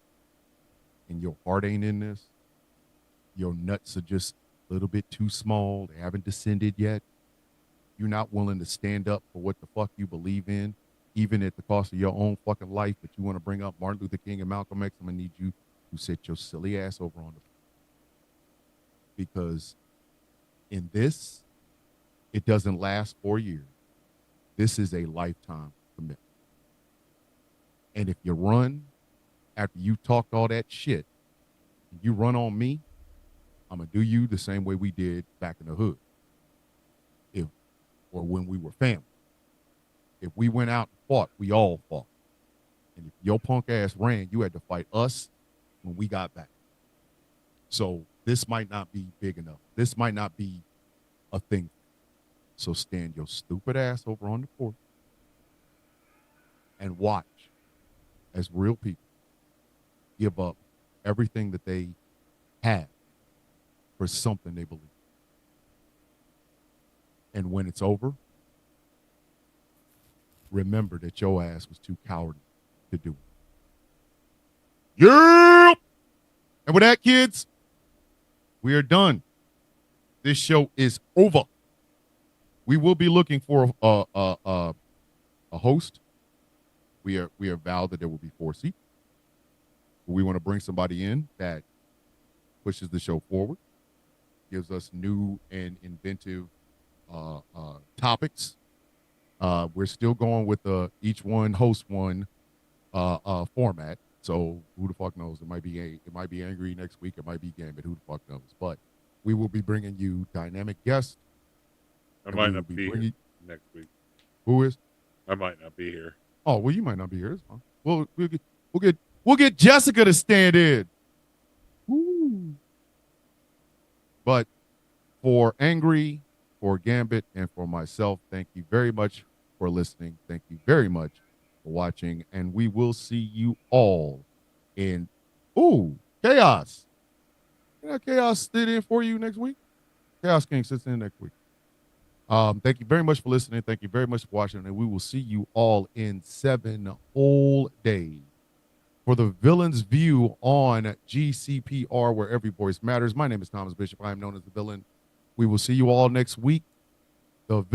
and your heart ain't in this, your nuts are just a little bit too small. They haven't descended yet. You're not willing to stand up for what the fuck you believe in, even at the cost of your own fucking life. But you want to bring up Martin Luther King and Malcolm X. I'm gonna need you to sit your silly ass over on the, because in this, it doesn't last 4 years. This is a lifetime commitment. And if you run after you talked all that shit, you run on me, I'm gonna do you the same way we did back in the hood. Or when we were family. If we went out and fought, we all fought. And if your punk ass ran, you had to fight us when we got back. So this might not be big enough. This might not be a thing. So stand your stupid ass over on the porch and watch as real people give up everything that they have for something they believe. And when it's over, remember that your ass was too cowardly to do it. Yeah. And with that, kids, we are done. This show is over. We will be looking for a host. We are vowed that there will be 4 seats. We want to bring somebody in that pushes the show forward, gives us new and inventive topics. We're still going with the each one host one format. So who the fuck knows? It might be Angry next week. It might be Gambit. Who the fuck knows? But we will be bringing you dynamic guests. I might not be here next week. Who is? I might not be here. Oh well, you might not be here. It's fine. We'll get Jessica to stand in. Woo. But for Angry, for Gambit, and for myself, thank you very much for listening. Thank you very much for watching. And we will see you all in Chaos. You know, Chaos sit in for you next week. Chaos King sits in next week. Thank you very much for listening. Thank you very much for watching. And we will see you all in 7 whole days for the Villain's View on GCPR, where every voice matters. My name is Thomas Bishop. I am known as the Villain. We will see you all next week. The Villain.